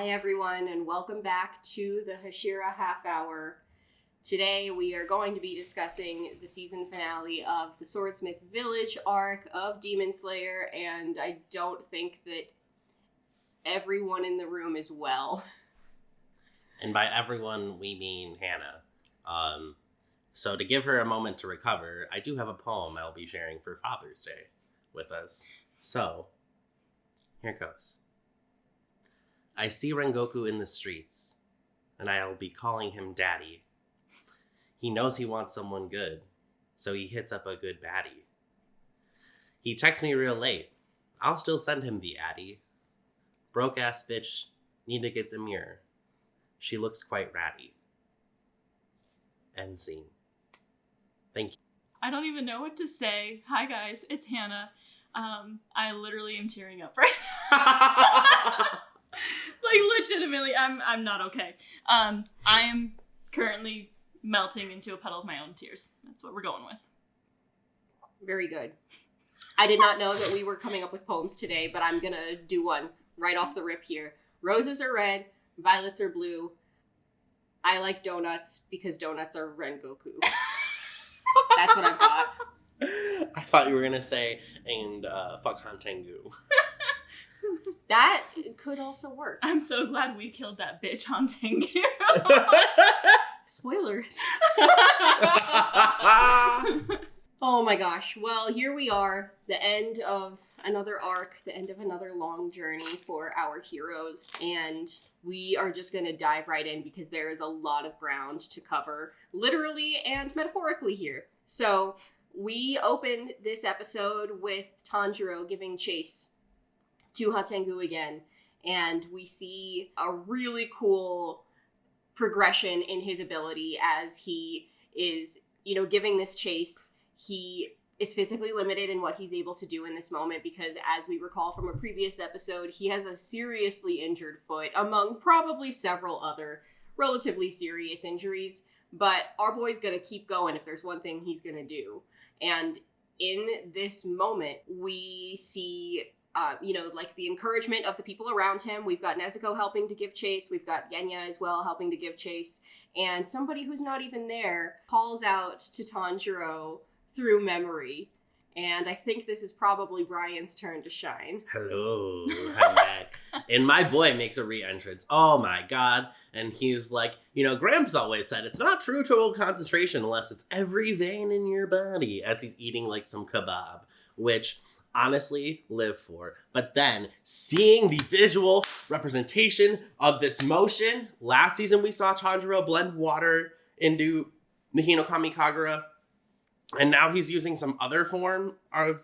Hi everyone, and welcome back to the Hashira Half Hour. Today we are going to be discussing the season finale of the Swordsmith Village arc of Demon Slayer, and I don't think that everyone in the room is well. And by everyone, we mean Hannah. So to give her a moment to recover, I do have a poem I'll be sharing for Father's Day with us. So, here goes. I see Rengoku in the streets, and I'll be calling him Daddy. He knows he wants someone good, so he hits up a good baddie. He texts me real late. I'll still send him the Addy. Broke-ass bitch, need to get the mirror. She looks quite ratty. End scene. Thank you. I don't even know what to say. Hi guys, it's Hannah. I literally am tearing up right now. Like legitimately, I'm not okay. I am currently melting into a puddle of my own tears. That's what we're going with. Very good. I did not know that we were coming up with poems today, but I'm gonna do one right off the rip here. Roses are red, violets are blue. I like donuts because donuts are Rengoku. That's what I've got. I thought you were going to say, and fuck Hantengu. That could also work. I'm so glad we killed that bitch on Tengu. Spoilers. Oh my gosh. Well, here we are. The end of another arc, the end of another long journey for our heroes. And we are just going to dive right in because there is a lot of ground to cover, literally and metaphorically here. So we open this episode with Tanjiro giving chase to Hatengu again. And we see a really cool progression in his ability as he is, giving this chase. He is physically limited in what he's able to do in this moment because, as we recall from a previous episode, he has a seriously injured foot among probably several other relatively serious injuries. But our boy's gonna keep going if there's one thing he's gonna do. And in this moment, we see, the encouragement of the people around him. We've got Nezuko helping to give chase. We've got Genya as well helping to give chase. And somebody who's not even there calls out to Tanjiro through memory. And I think this is probably Bryan's turn to shine. Hello, I'm back. And my boy makes a re-entrance. Oh my god. And he's like, Gramps always said it's not true total concentration unless it's every vein in your body, as he's eating like some kebab, which honestly live for. But then seeing the visual representation of this motion, last season we saw Tanjiro blend water into the Hinokami Kagura. And now he's using some other form of,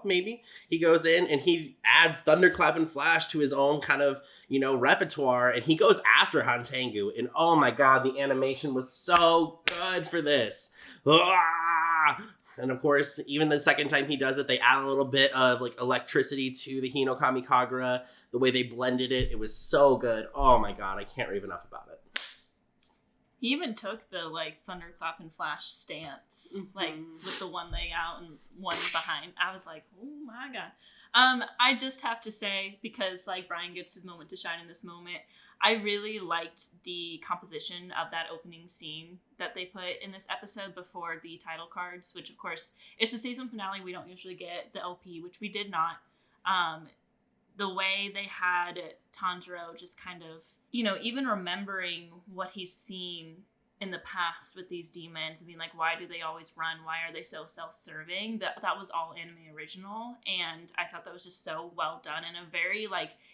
maybe. He goes in and he adds Thunderclap and Flash to his own kind of, repertoire. And he goes after Hantengu. And oh my god, the animation was so good for this. Ah! And of course, even the second time he does it, they add a little bit of electricity to the Hinokami Kagura. The way they blended it, it was so good. Oh my god, I can't rave enough about it. He even took the Thunderclap and Flash stance, with the one leg out and one behind. I was like, oh my god. I just have to say, because Bryan gets his moment to shine in this moment, I really liked the composition of that opening scene that they put in this episode before the title cards, which of course it's the season finale. We don't usually get the LP, which we did not. The way they had Tanjiro just kind of, even remembering what he's seen in the past with these demons and being like, why do they always run? Why are they so self-serving? That was all anime original. And I thought that was just so well done in a very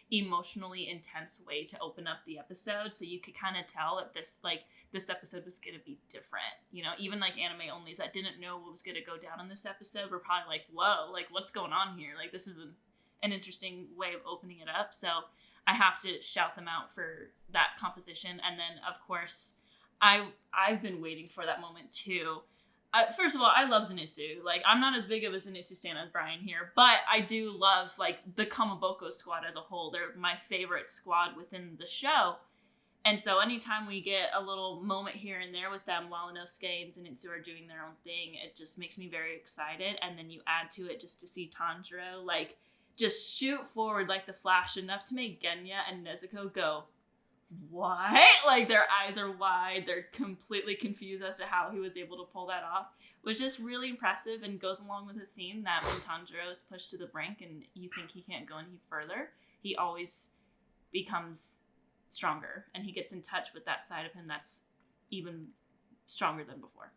emotionally intense way to open up the episode. So you could kind of tell that this episode was going to be different. Even anime onlys that didn't know what was going to go down in this episode were probably like, whoa, what's going on here? This is an interesting way of opening it up. So I have to shout them out for that composition. And then of course I've been waiting for that moment too. First of all, I love Zenitsu. I'm not as big of a Zenitsu stan as Bryan here, but I do love the Kamaboko squad as a whole. They're my favorite squad within the show. And so anytime we get a little moment here and there with them while Inosuke and Zenitsu are doing their own thing, it just makes me very excited. And then you add to it just to see Tanjiro just shoot forward like the Flash enough to make Genya and Nezuko go, what? Like, their eyes are wide. They're completely confused as to how he was able to pull that off. Was just really impressive and goes along with the theme that when Tanjiro is pushed to the brink and you think he can't go any further, he always becomes stronger, and he gets in touch with that side of him that's even stronger than before.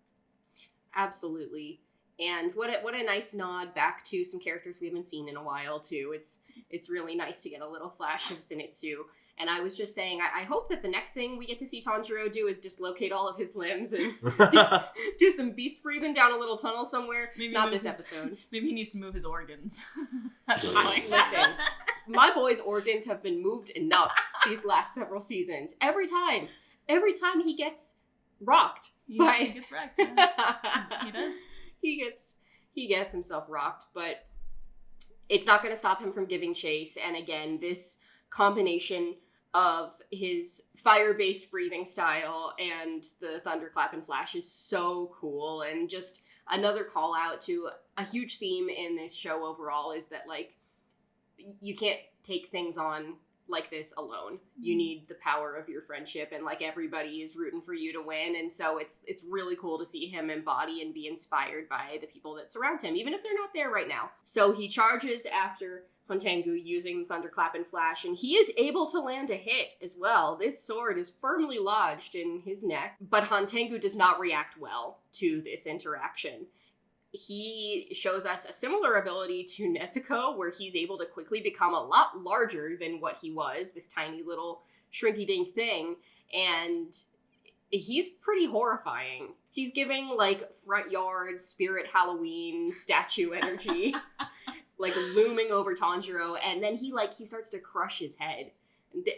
Absolutely. And what a nice nod back to some characters we haven't seen in a while, too. It's really nice to get a little flash of Zenitsu. And I was just saying, I hope that the next thing we get to see Tanjiro do is dislocate all of his limbs and do some beast breathing down a little tunnel somewhere. Maybe not this episode. Maybe he needs to move his organs. Listen, my boy's organs have been moved enough these last several seasons. Every time he gets rocked. He gets wrecked. Yeah. He does. He gets himself rocked, but it's not going to stop him from giving chase. And again, this combination of his fire-based breathing style and the thunderclap and flash is so cool. And just another call out to a huge theme in this show overall is that, like, you can't take things on like this alone. You need the power of your friendship, and like everybody is rooting for you to win. And so it's really cool to see him embody and be inspired by the people that surround him, even if they're not there right now. So he charges after Hontengu using Thunderclap and Flash, and he is able to land a hit as well. This sword is firmly lodged in his neck, but Hontengu does not react well to this interaction. He shows us a similar ability to Nezuko, where he's able to quickly become a lot larger than what he was, this tiny little shrinky-dink thing, and he's pretty horrifying. He's giving, like, front yard, spirit Halloween, statue energy, like, looming over Tanjiro, and then he starts to crush his head.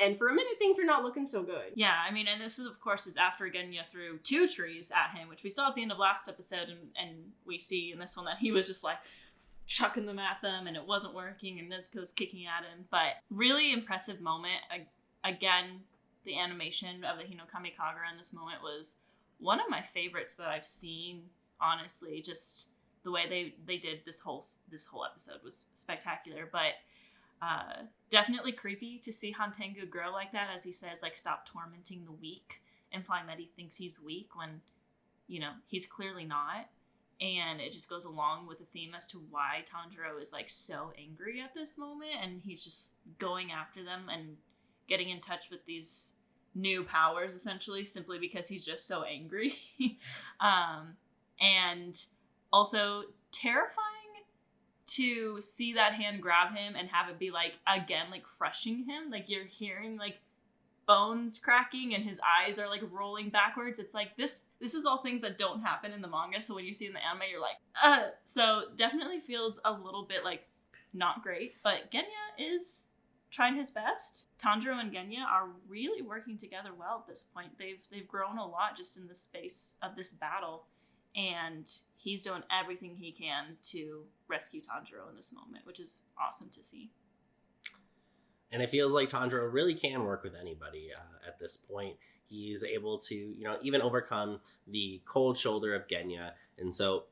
And for a minute, things are not looking so good. Yeah, I mean, and this is, of course, is after Genya threw 2 trees at him, which we saw at the end of last episode, and we see in this one that he was just, like, chucking them at them, and it wasn't working, and Nezuko's kicking at him. But really impressive moment. Again, the animation of the Hinokami Kagura in this moment was one of my favorites that I've seen, honestly. Just the way they did this whole episode was spectacular, but definitely creepy to see Hontengu grow like that, as he says, like, stop tormenting the weak, implying that he thinks he's weak when, you know, he's clearly not. And it just goes along with the theme as to why Tanjiro is, like, so angry at this moment, and he's just going after them and getting in touch with these new powers, essentially, simply because he's just so angry. And also terrifying to see that hand grab him and have it be, like, again, like, crushing him. Like, you're hearing, like, bones cracking and his eyes are, like, rolling backwards. It's like, this is all things that don't happen in the manga, so when you see it in the anime, you're like, So definitely feels a little bit, like, not great, but Genya is trying his best. Tanjiro and Genya are really working together well at this point. They've grown a lot just in the space of this battle, and he's doing everything he can to rescue Tanjiro in this moment, which is awesome to see. And it feels like Tanjiro really can work with anybody at this point. He's able to, you know, even overcome the cold shoulder of Genya. And so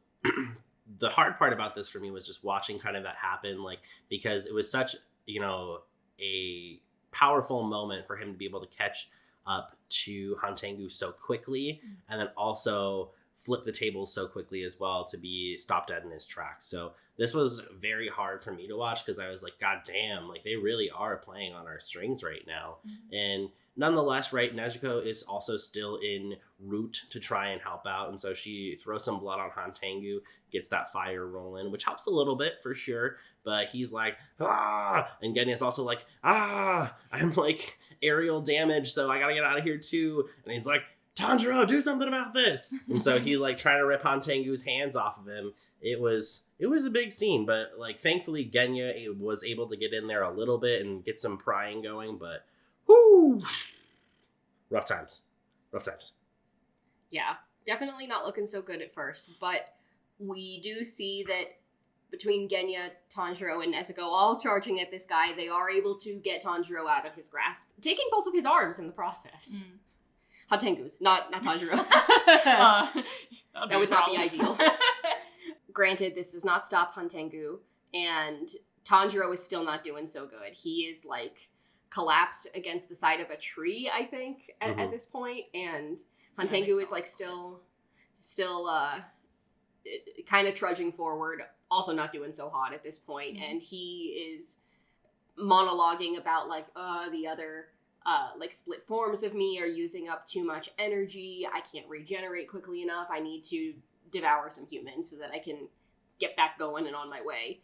the hard part about this for me was just watching kind of that happen, like, because it was such, you know, a powerful moment for him to be able to catch up to Hontengu so quickly, and then also flip the tables so quickly as well to be stopped dead in his tracks. So this was very hard for me to watch, because I was like, God damn, like, they really are playing on our strings right now. Mm-hmm. And nonetheless, right, Nezuko is also still in route to try and help out. And so she throws some blood on Hontengu, gets that fire rolling, which helps a little bit for sure. But he's like, ah! And Genya's also like, ah! I'm like aerial damage, so I gotta get out of here too. And he's like, Tanjiro, do something about this. And so he, like, trying to rip Hontengu's hands off of him. It was a big scene, but, like, thankfully Genya was able to get in there a little bit and get some prying going, but whoo, rough times. Yeah, definitely not looking so good at first, but we do see that between Genya, Tanjiro, and Nezuko all charging at this guy, they are able to get Tanjiro out of his grasp, taking both of his arms in the process. Hontengu's, not Tanjiro's. That would not be ideal. Granted, this does not stop Hontengu, and Tanjiro is still not doing so good. He is, like, collapsed against the side of a tree, I think, at this point. And Hantengu is like still kind of trudging forward, also not doing so hot at this point. And he is monologuing about like, the other like split forms of me are using up too much energy. I can't regenerate quickly enough. I need to devour some humans so that I can get back going and on my way.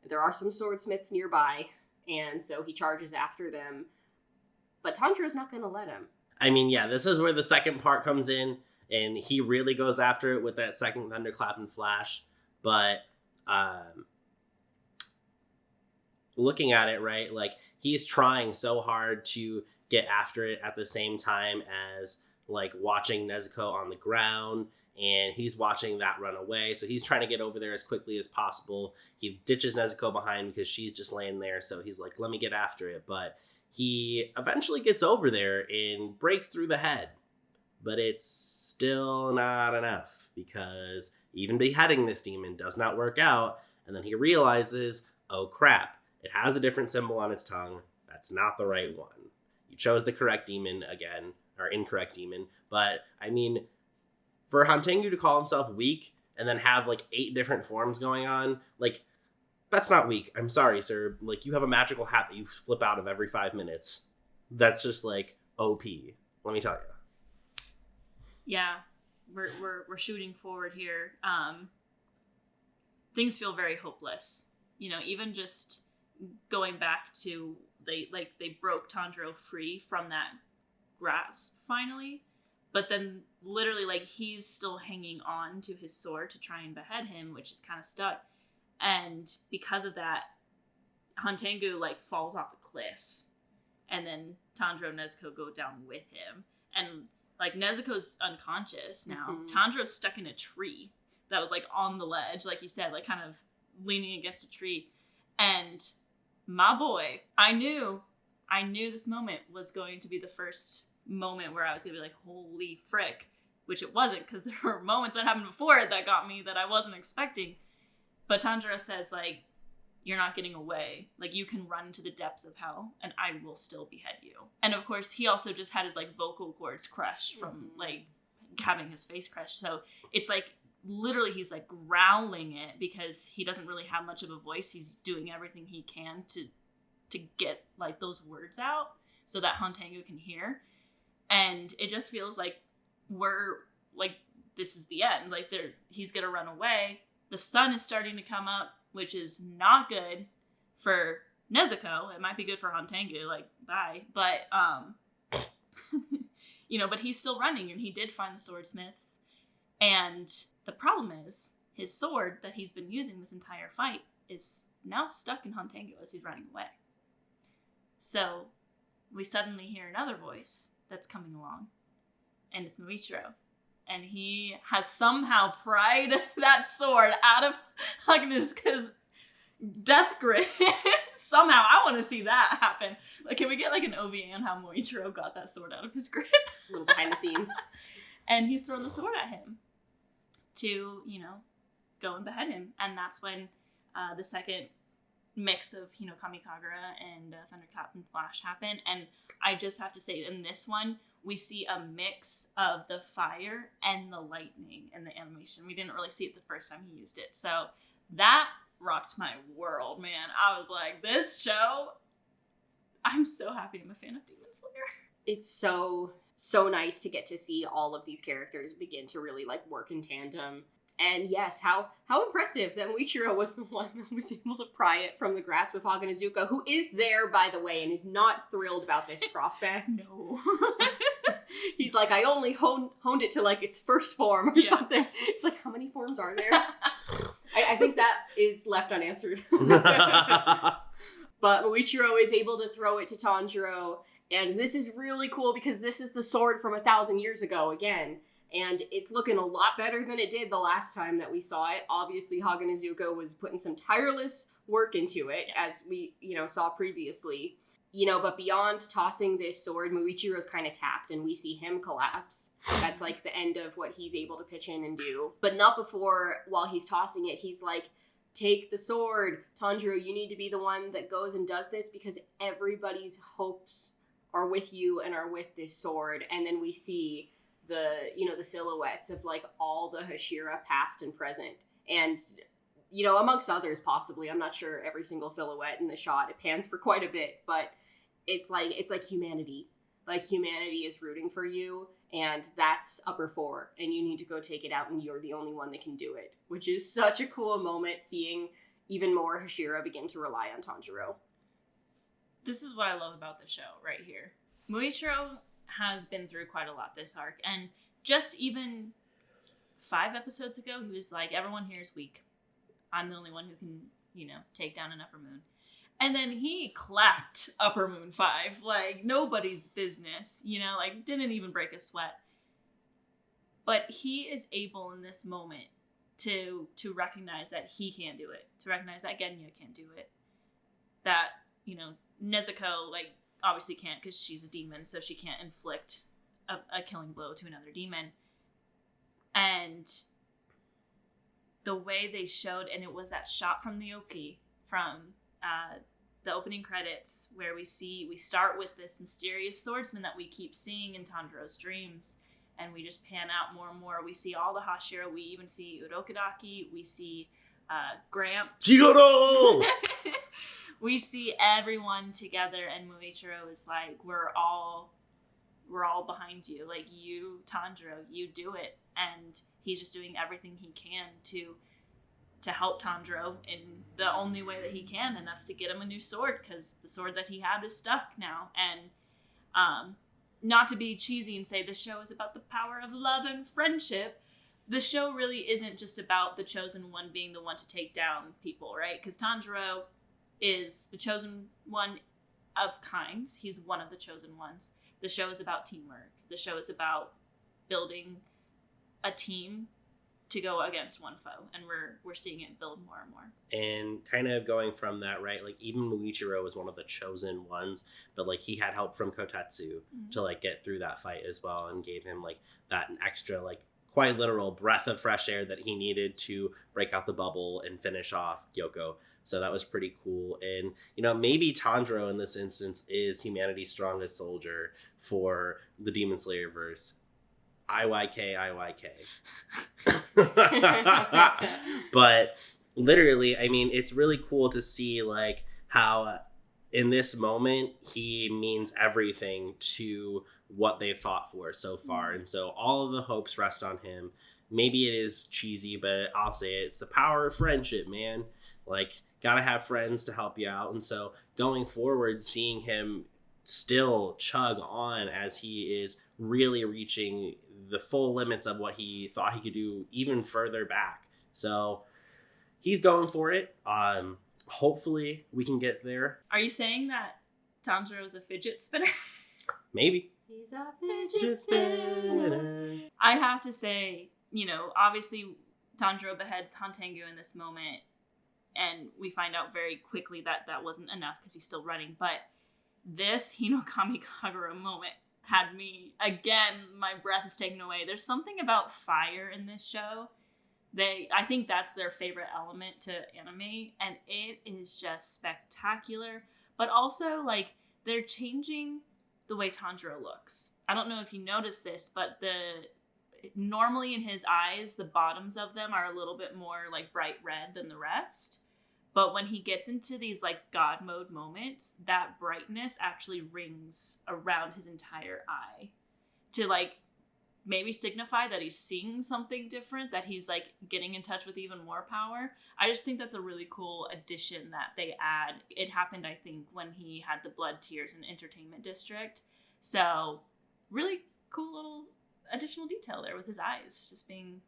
There are some swordsmiths nearby, and so he charges after them. But Tanjiro's not going to let him. I mean, yeah, this is where the second part comes in, and he really goes after it with that second thunderclap and flash. But looking at it, right, like, he's trying so hard to get after it at the same time as, like, watching Nezuko on the ground, and he's watching that run away. So he's trying to get over there as quickly as possible. He ditches Nezuko behind because she's just laying there. So he's like, let me get after it. But he eventually gets over there and breaks through the head. But it's still not enough because even beheading this demon does not work out. And then he realizes, oh crap, it has a different symbol on its tongue. That's not the right one. You chose the correct demon again, or incorrect demon. But I mean, for Hantengu to call himself weak and then have like 8 different forms going on, like, that's not weak. I'm sorry, sir. Like, you have a magical hat that you flip out of every 5 minutes. That's just like OP. Let me tell you. Yeah, we're shooting forward here. Things feel very hopeless. You know, even just going back to they broke Tanjiro free from that grasp finally. But then, literally, like, he's still hanging on to his sword to try and behead him, which is kind of stuck. And because of that, Hantengu, like, falls off a cliff. And then Tanjiro and Nezuko go down with him. And, like, Nezuko's unconscious now. Tanjiro's stuck in a tree that was, like, on the ledge, like you said, like, kind of leaning against a tree. And my boy, I knew this moment was going to be the first moment where I was gonna be like, holy frick, which it wasn't, because there were moments that happened before it that got me that I wasn't expecting. But Tanjiro says, like, you're not getting away. Like, you can run to the depths of hell and I will still behead you. And of course, he also just had his, like, vocal cords crushed from, like, having his face crushed. So it's like, literally, he's, like, growling it because he doesn't really have much of a voice. He's doing everything he can to get, like, those words out so that Hantengu can hear. And it just feels like this is the end. Like, he's gonna run away. The sun is starting to come up, which is not good for Nezuko. It might be good for Hantengu, like, bye. But, you know, but he's still running, and he did find the swordsmiths. And the problem is, his sword that he's been using this entire fight is now stuck in Hantengu as he's running away. So we suddenly hear another voice that's coming along, and it's Muichiro. And he has somehow pried that sword out of Hagnezuka's death grip. Somehow, I want to see that happen. Like, can we get like an OVA on how Muichiro got that sword out of his grip? A little behind the scenes. And he's thrown the sword at him to, you know, go and behead him. And that's when the second mix of, you know, Kamikagura and Thunderclap and Flash happen. And I just have to say, in this one, we see a mix of the fire and the lightning in the animation. We didn't really see it the first time he used it. So that rocked my world, man. I was like, this show, I'm so happy I'm a fan of Demon Slayer. It's so nice to get to see all of these characters begin to really, like, work in tandem. And yes, how impressive that Muichiro was the one that was able to pry it from the grasp of Hagnezuka, who is there, by the way, and is not thrilled about this prospect. No. He's like, I only honed it to, like, its first form or something. It's like, how many forms are there? I think that is left unanswered. But Muichiro is able to throw it to Tanjiro, and this is really cool because this is the sword from 1,000 years ago again. And it's looking a lot better than it did the last time that we saw it. Obviously, Hagnezuka was putting some tireless work into it, as we, you know, saw previously. You know, but beyond tossing this sword, Muichiro's kind of tapped, and we see him collapse. That's, like, the end of what he's able to pitch in and do. But not before, while he's tossing it, he's, like, take the sword. Tanjiro, you need to be the one that goes and does this because everybody's hopes are with you and are with this sword. And then we see the silhouettes of like all the Hashira past and present. And, amongst others possibly. I'm not sure every single silhouette in the shot. It pans for quite a bit, but it's like humanity. Like humanity is rooting for you, and that's upper 4, and you need to go take it out, and you're the only one that can do it, which is such a cool moment, seeing even more Hashira begin to rely on Tanjiro. This is what I love about the show right here. Muichiro has been through quite a lot this arc, and just even 5 episodes ago, he was like, everyone here is weak. I'm the only one who can, take down an upper moon. And then he clapped Upper Moon 5 like nobody's business, didn't even break a sweat. But he is able in this moment to recognize that he can't do it, to recognize that Genya can't do it, that, Nezuko, obviously can't because she's a demon, so she can't inflict a killing blow to another demon. And the way they showed, and it was that shot from the Oki, from the opening credits, where we start with this mysterious swordsman that we keep seeing in Tanjiro's dreams, and we just pan out more and more. We see all the Hashira. We even see Urokodaki. We see Gramps. Chigoro! We see everyone together, and Muichiro is like, we're all behind you. Like, you, Tanjiro, you do it. And he's just doing everything he can to help Tanjiro in the only way that he can, and that's to get him a new sword, because the sword that he had is stuck now. And not to be cheesy and say the show is about the power of love and friendship, the show really isn't just about the chosen one being the one to take down people, right? Because Tanjiro is the chosen one of kinds. He's one of the chosen ones. The show is about teamwork. The show is about building a team to go against one foe, and we're seeing it build more and more. And kind of going from that, right, like even Muichiro was one of the chosen ones, but like he had help from Kotetsu to like get through that fight as well, and gave him like that extra, like quite literal breath of fresh air that he needed to break out the bubble and finish off Gyoko. So that was pretty cool. And maybe Tanjiro in this instance is humanity's strongest soldier for the Demon Slayer verse. IYK. But literally, I mean, it's really cool to see like how in this moment he means everything to what they've fought for so far. And so all of the hopes rest on him. Maybe it is cheesy, but I'll say it. It's the power of friendship, man. Like, gotta have friends to help you out. And so going forward, seeing him still chug on as he is really reaching the full limits of what he thought he could do even further back. So he's going for it. Hopefully we can get there. Are you saying that Tanjiro is a fidget spinner? Maybe. He's a fidget spinner. I have to say, obviously Tanjiro beheads Hantengu in this moment, and we find out very quickly that that wasn't enough because he's still running. But this Hinokami Kagura moment had me, again, my breath is taken away. There's something about fire in this show. I think that's their favorite element to anime, and it is just spectacular. But also, like, they're changing the way Tanjiro looks. I don't know if you noticed this, but normally in his eyes, the bottoms of them are a little bit more like bright red than the rest. But when he gets into these like God mode moments, that brightness actually rings around his entire eye to like maybe signify that he's seeing something different, that he's like getting in touch with even more power. I just think that's a really cool addition that they add. It happened, I think, when he had the blood tears in Entertainment District. So really cool little additional detail there with his eyes just being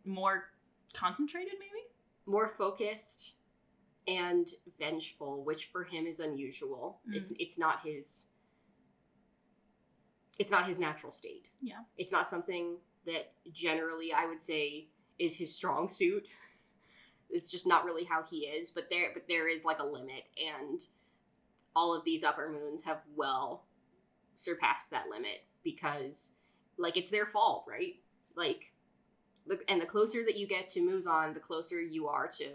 more concentrated, maybe? More focused and vengeful, which for him is unusual. It's not his natural state. Yeah. It's not something that generally I would say is his strong suit. It's just not really how he is, but there is like a limit, and all of these upper moons have well surpassed that limit because like it's their fault, right? Like, and the closer that you get to Muzan, the closer you are to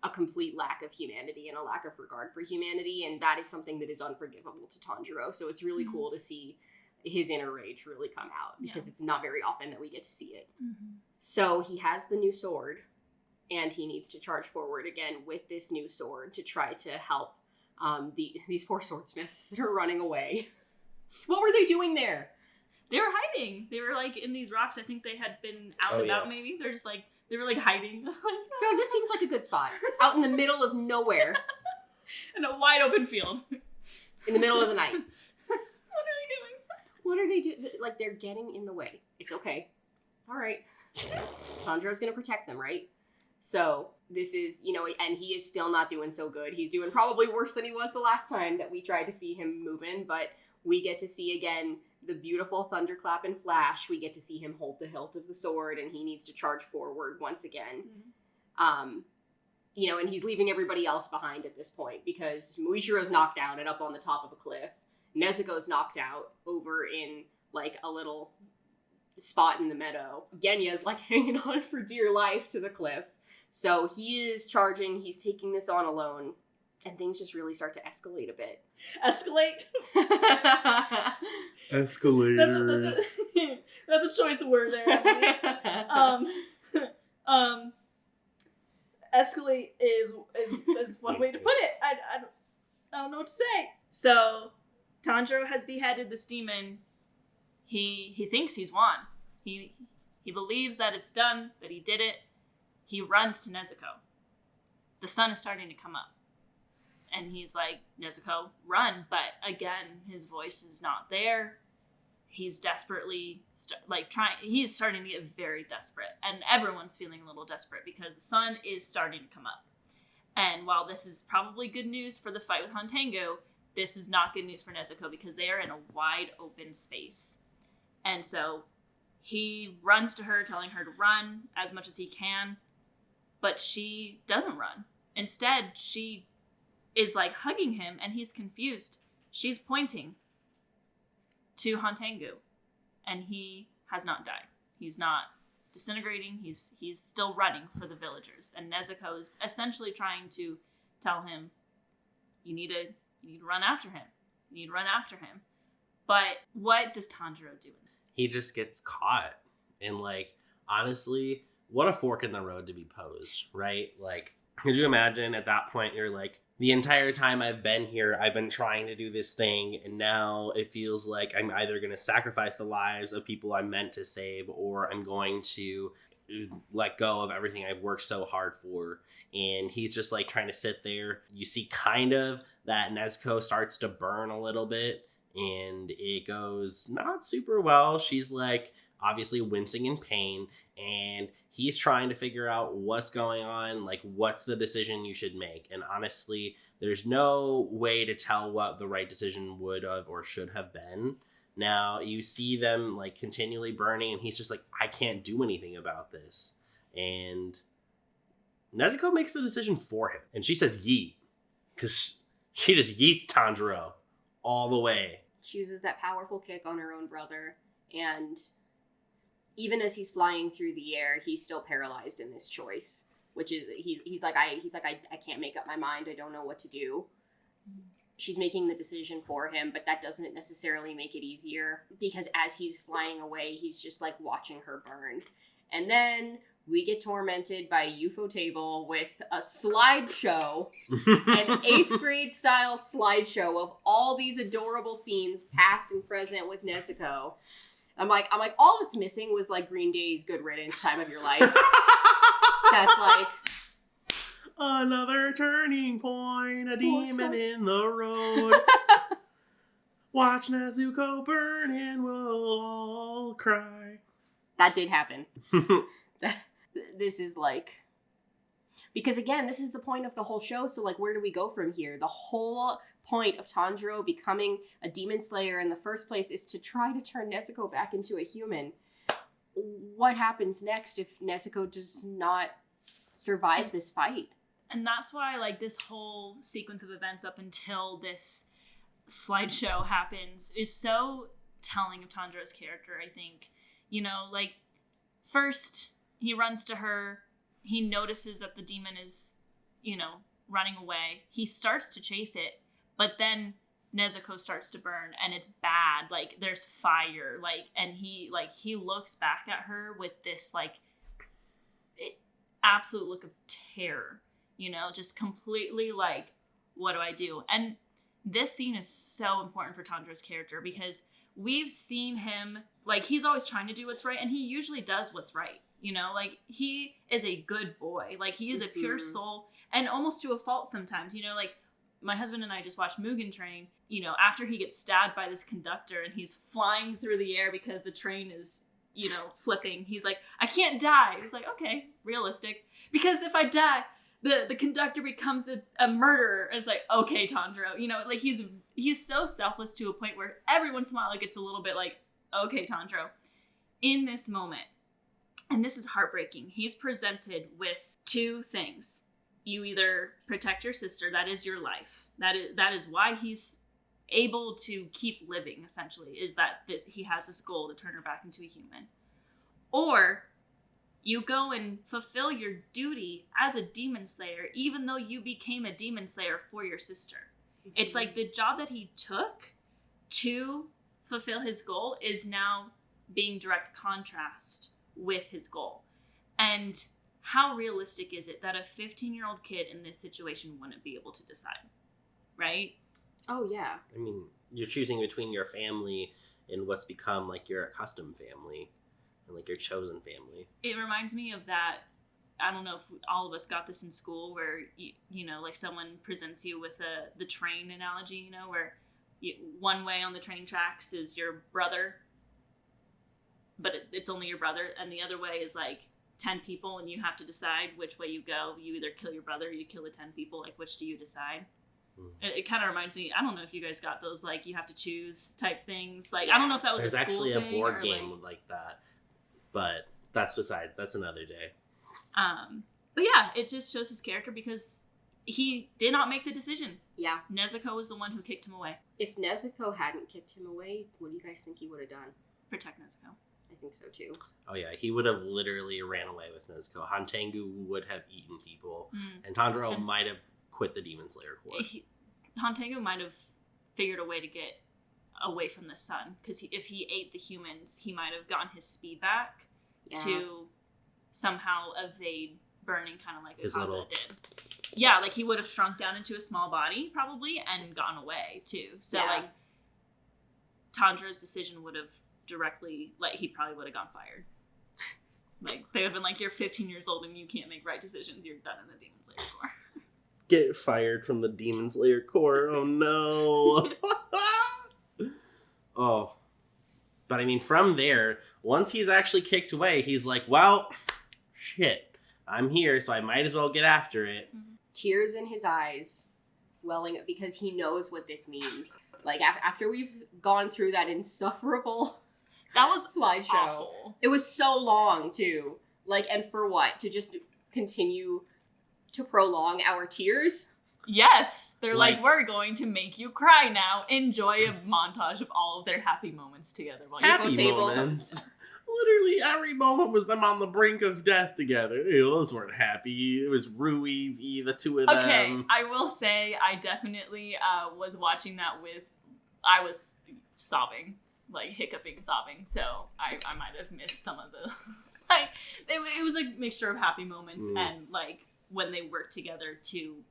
a complete lack of humanity and a lack of regard for humanity, and that is something that is unforgivable to Tanjiro. So it's really cool to see his inner rage really come out, because it's not very often that we get to see it. So he has the new sword, and he needs to charge forward again with this new sword to try to help these poor swordsmiths that are running away. What were they doing there? They were hiding. They were like in these rocks. I think they had been out and about. Maybe they're just like they were like hiding. God, this seems like a good spot. Out in the middle of nowhere, in a wide open field, in the middle of the night. What are they doing? What are they doing? Like, they're getting in the way. It's okay. It's all right. Tanjiro's gonna protect them, right? So this is, you know, and he is still not doing so good. He's doing probably worse than he was the last time that we tried to see him moving, but we get to see again the beautiful thunderclap and flash. We get to see him hold the hilt of the sword, and he needs to charge forward once again. You know, and he's leaving everybody else behind at this point, because Muishiro's knocked out and up on the top of a cliff. Nezuko's knocked out over in, like, a little spot in the meadow. Genya's, like, hanging on for dear life to the cliff. So he is charging, he's taking this on alone, and things just really start to escalate a bit. Escalate? Escalators. That's a choice of word there, Emily. Escalate is one way to put it. I don't know what to say. So, Tanjiro has beheaded this demon. He thinks he's won. He believes that it's done, that he did it. He runs to Nezuko. The sun is starting to come up. And he's like, Nezuko, run. But again, his voice is not there. He's desperately, he's starting to get very desperate. And everyone's feeling a little desperate because the sun is starting to come up. And while this is probably good news for the fight with Hantengu, this is not good news for Nezuko because they are in a wide open space. And so he runs to her, telling her to run as much as he can. But she doesn't run. Instead, she is like hugging him, and he's confused. She's pointing to Hantengu, and he has not died. He's not disintegrating. He's still running for the villagers, and Nezuko is essentially trying to tell him, you need to run after him. You need to run after him. But what does Tanjiro do? He just gets caught, and like honestly, what a fork in the road to be posed, right? Like, could you imagine at that point you're like, the entire time I've been here, I've been trying to do this thing, and now it feels like I'm either going to sacrifice the lives of people I'm meant to save, or I'm going to let go of everything I've worked so hard for. And he's just like trying to sit there. You see kind of that Nezuko starts to burn a little bit, and it goes not super well. She's like obviously wincing in pain, and he's trying to figure out what's going on, like what's the decision you should make. And honestly, there's no way to tell what the right decision would have or should have been. Now you see them like continually burning, and he's just like, I can't do anything about this. And Nezuko makes the decision for him, and she says yeet, because she just yeets Tanjiro all the way. She uses that powerful kick on her own brother, and even as he's flying through the air, he's still paralyzed in this choice, which is he's like I can't make up my mind. I don't know what to do. She's making the decision for him, but that doesn't necessarily make it easier, because as he's flying away, he's just like watching her burn. And then we get tormented by Ufotable with a slideshow, an 8th grade style slideshow of all these adorable scenes, past and present, with Nezuko. I'm like, all it's missing was like Green Day's Good Riddance, Time of Your Life. That's like another turning point, a demon in the road. Watch Nezuko burn and we'll all cry. That did happen. This is like, because again, this is the point of the whole show. So like, where do we go from here? The whole point of Tanjiro becoming a demon slayer in the first place is to try to turn Nezuko back into a human. What happens next if Nezuko does not survive this fight? And that's why like this whole sequence of events up until this slideshow happens is so telling of Tanjiro's character, I think. You know, like, first he runs to her, he notices that the demon is running away. He starts to chase it, but then Nezuko starts to burn, and it's bad. Like, there's fire, like, and he looks back at her with this, like, absolute look of terror, just completely like, what do I do? And this scene is so important for Tanjiro's character, because we've seen him, like, he's always trying to do what's right, and he usually does what's right, like, he is a good boy, like, he is a pure soul, and almost to a fault sometimes, like, my husband and I just watched Mugen Train, after he gets stabbed by this conductor and he's flying through the air because the train is, flipping. He's like, I can't die. It was like, okay, realistic. Because if I die, the conductor becomes a murderer. And it's like, okay, Tanjiro. Like, he's so selfless to a point where every once in a while it gets a little bit like, okay, Tanjiro. In this moment, and this is heartbreaking, he's presented with two things. You either protect your sister, that is your life. That is why he's able to keep living, essentially, is that he has this goal to turn her back into a human. Or you go and fulfill your duty as a demon slayer, even though you became a demon slayer for your sister. Mm-hmm. It's like the job that he took to fulfill his goal is now being direct contrast with his goal. And how realistic is it that a 15-year-old kid in this situation wouldn't be able to decide, right? Oh, yeah. I mean, you're choosing between your family and what's become, like, your accustomed family and, like, your chosen family. It reminds me of that, I don't know if all of us got this in school, where, like, someone presents you with the train analogy, where one way on the train tracks is your brother, but it's only your brother, and the other way is, like, 10 people, and you have to decide which way you go. You either kill your brother or you kill the 10 people. Like, which do you decide? It kind of reminds me, I don't know if you guys got those, like, you have to choose type things. Like, I don't know if that was There's a school actually a board thing, game like that, but that's another day. But yeah, it just shows his character, because he did not make the decision. Yeah. Nezuko was the one who kicked him away. If Nezuko hadn't kicked him away, what do you guys think he would have done? Protect Nezuko. I think so too. Oh yeah, he would have literally ran away with Nezuko. Hantengu would have eaten people, and Tanjiro might have quit the Demon Slayer Corps. Hantengu might have figured a way to get away from the sun, because if he ate the humans, he might have gotten his speed back to somehow evade burning, kind of like Akaza did. Yeah, like, he would have shrunk down into a small body, probably, and gone away, too. So, like, Tanjiro's decision would have directly, like, he probably would have gone fired. Like, they would have been like, you're 15 years old and you can't make right decisions. You're done in the Demon Slayer Corps. Get fired from the Demon Slayer Corps. Oh, no. Oh. But, I mean, from there, once he's actually kicked away, he's like, well, shit. I'm here, so I might as well get after it. Tears in his eyes, welling up, because he knows what this means. Like, after we've gone through that insufferable... That was slideshow. Awful. It was so long, too. Like, and for what? To just continue to prolong our tears? Yes. They're like, we're going to make you cry now. Enjoy a montage of all of their happy moments together. While happy moments. Literally every moment was them on the brink of death together. Those weren't happy. It was Rui, V, the two of them. Okay, I will say I definitely was watching that I was sobbing. Like, hiccuping, sobbing, so I might have missed some of the, like, it was like a mixture of happy moments and, like, when they worked together to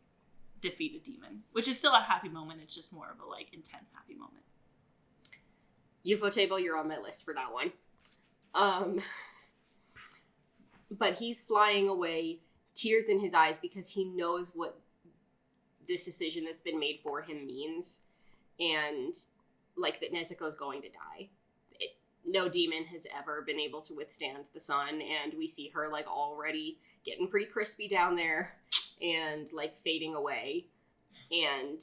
defeat a demon, which is still a happy moment. It's just more of a, like, intense happy moment. Ufotable, you're on my list for that one. But he's flying away, tears in his eyes, because he knows what this decision that's been made for him means, and... like, that Nezuko's going to die. No demon has ever been able to withstand the sun, and we see her, like, already getting pretty crispy down there, and, like, fading away. And,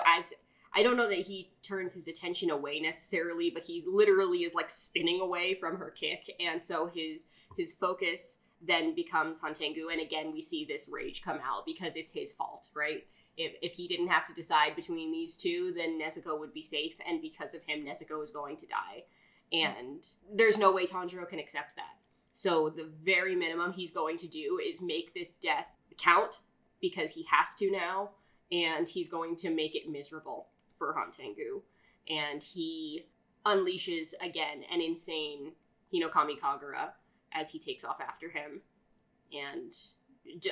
as... I don't know that he turns his attention away necessarily, but he literally is, like, spinning away from her kick, and so his focus then becomes Hantengu, and again, we see this rage come out, because it's his fault, right? If he didn't have to decide between these two, then Nezuko would be safe, and because of him, Nezuko is going to die. And there's no way Tanjiro can accept that. So the very minimum he's going to do is make this death count because he has to now, and he's going to make it miserable for Hantengu. And he unleashes again an insane Hinokami Kagura as he takes off after him. And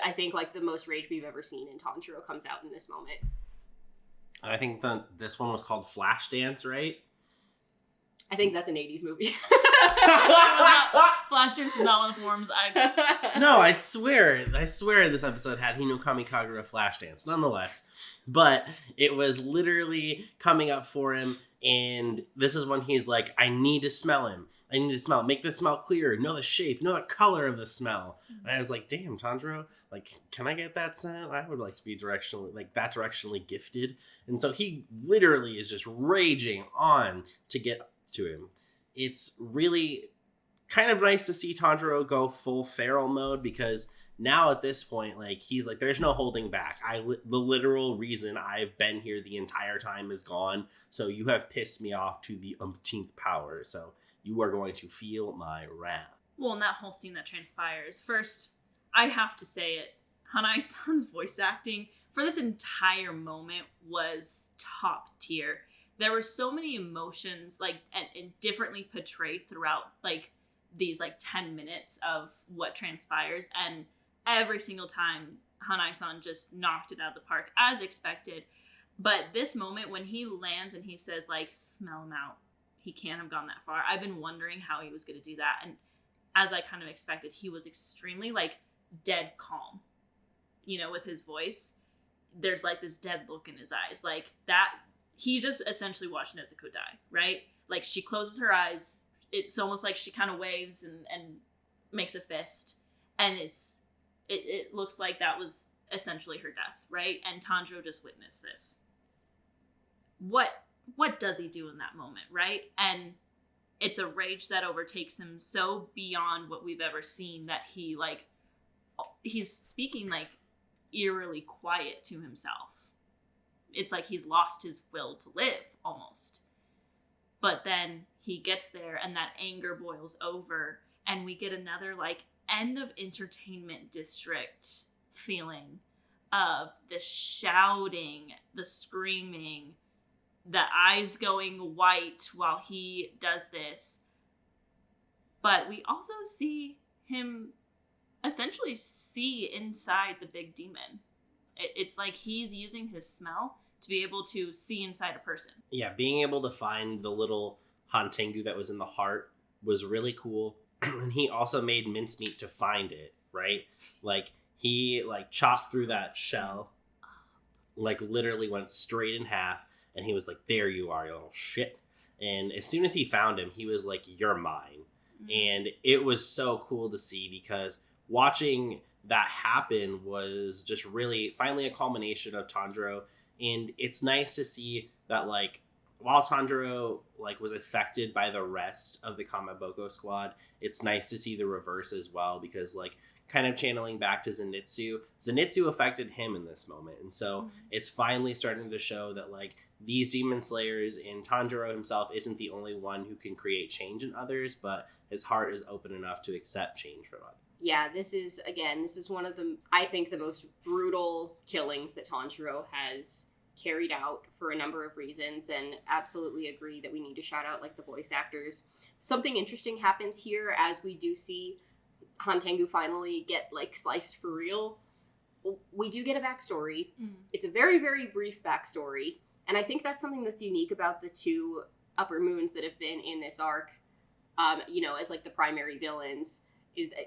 I think like the most rage we've ever seen in Tanjiro comes out in this moment. I think this one was called Flashdance, right? I think that's an 80s movie. Flashdance is not one of the forms No, I swear this episode had Hinokami Kagura Flashdance, nonetheless. But it was literally coming up for him, and this is when he's like, I need to smell him. I need to smell. Make the smell clearer. Know the shape. Know the color of the smell. And I was like, damn, Tanjiro, like, can I get that scent? I would like to be directionally gifted. And so he literally is just raging on to get to him. It's really kind of nice to see Tanjiro go full feral mode, because now at this point, like, he's like, there's no holding back. The literal reason I've been here the entire time is gone. So you have pissed me off to the umpteenth power. So you are going to feel my wrath. Well, in that whole scene that transpires, first, I have to say it, Hanai-san's voice acting for this entire moment was top tier. There were so many emotions, like, and differently portrayed throughout, like, these, like, 10 minutes of what transpires, and every single time, Hanai-san just knocked it out of the park, as expected. But this moment, when he lands and he says, like, smell him out, he can't have gone that far. I've been wondering how he was going to do that. And as I kind of expected, he was extremely, like, dead calm. With his voice. There's, like, this dead look in his eyes. Like, that, he just essentially watched Nezuko die, right? Like, she closes her eyes. It's almost like she kind of waves and makes a fist. And it looks like that was essentially her death, right? And Tanjiro just witnessed this. What does he do in that moment, right? And it's a rage that overtakes him so beyond what we've ever seen that he's speaking, like, eerily quiet to himself. It's like he's lost his will to live, almost. But then he gets there and that anger boils over, and we get another, like, end of entertainment district feeling of the shouting, the screaming, the eyes going white while he does this. But we also see him essentially see inside the big demon. It's like he's using his smell to be able to see inside a person. Yeah, being able to find the little Hantengu that was in the heart was really cool. And he also made mincemeat to find it, right? Like, he, like, chopped through that shell, like, literally went straight in half, and he was like, there you are, you little shit. And as soon as he found him, he was like, you're mine. Mm-hmm. And it was so cool to see, because watching that happen was just really finally a culmination of Tanjiro. And it's nice to see that, like, while Tanjiro, like, was affected by the rest of the Kamaboko squad, it's nice to see the reverse as well, because, like, kind of channeling back to Zenitsu affected him in this moment. And so it's finally starting to show that, like, these demon slayers and Tanjiro himself isn't the only one who can create change in others, but his heart is open enough to accept change from others. Yeah, this is one of the, I think, the most brutal killings that Tanjiro has carried out for a number of reasons, and absolutely agree that we need to shout out, like, the voice actors. Something interesting happens here as we do see Hantengu finally get, like, sliced for real. We do get a backstory. It's a very, very brief backstory, and I think that's something that's unique about the two upper moons that have been in this arc, as, like, the primary villains.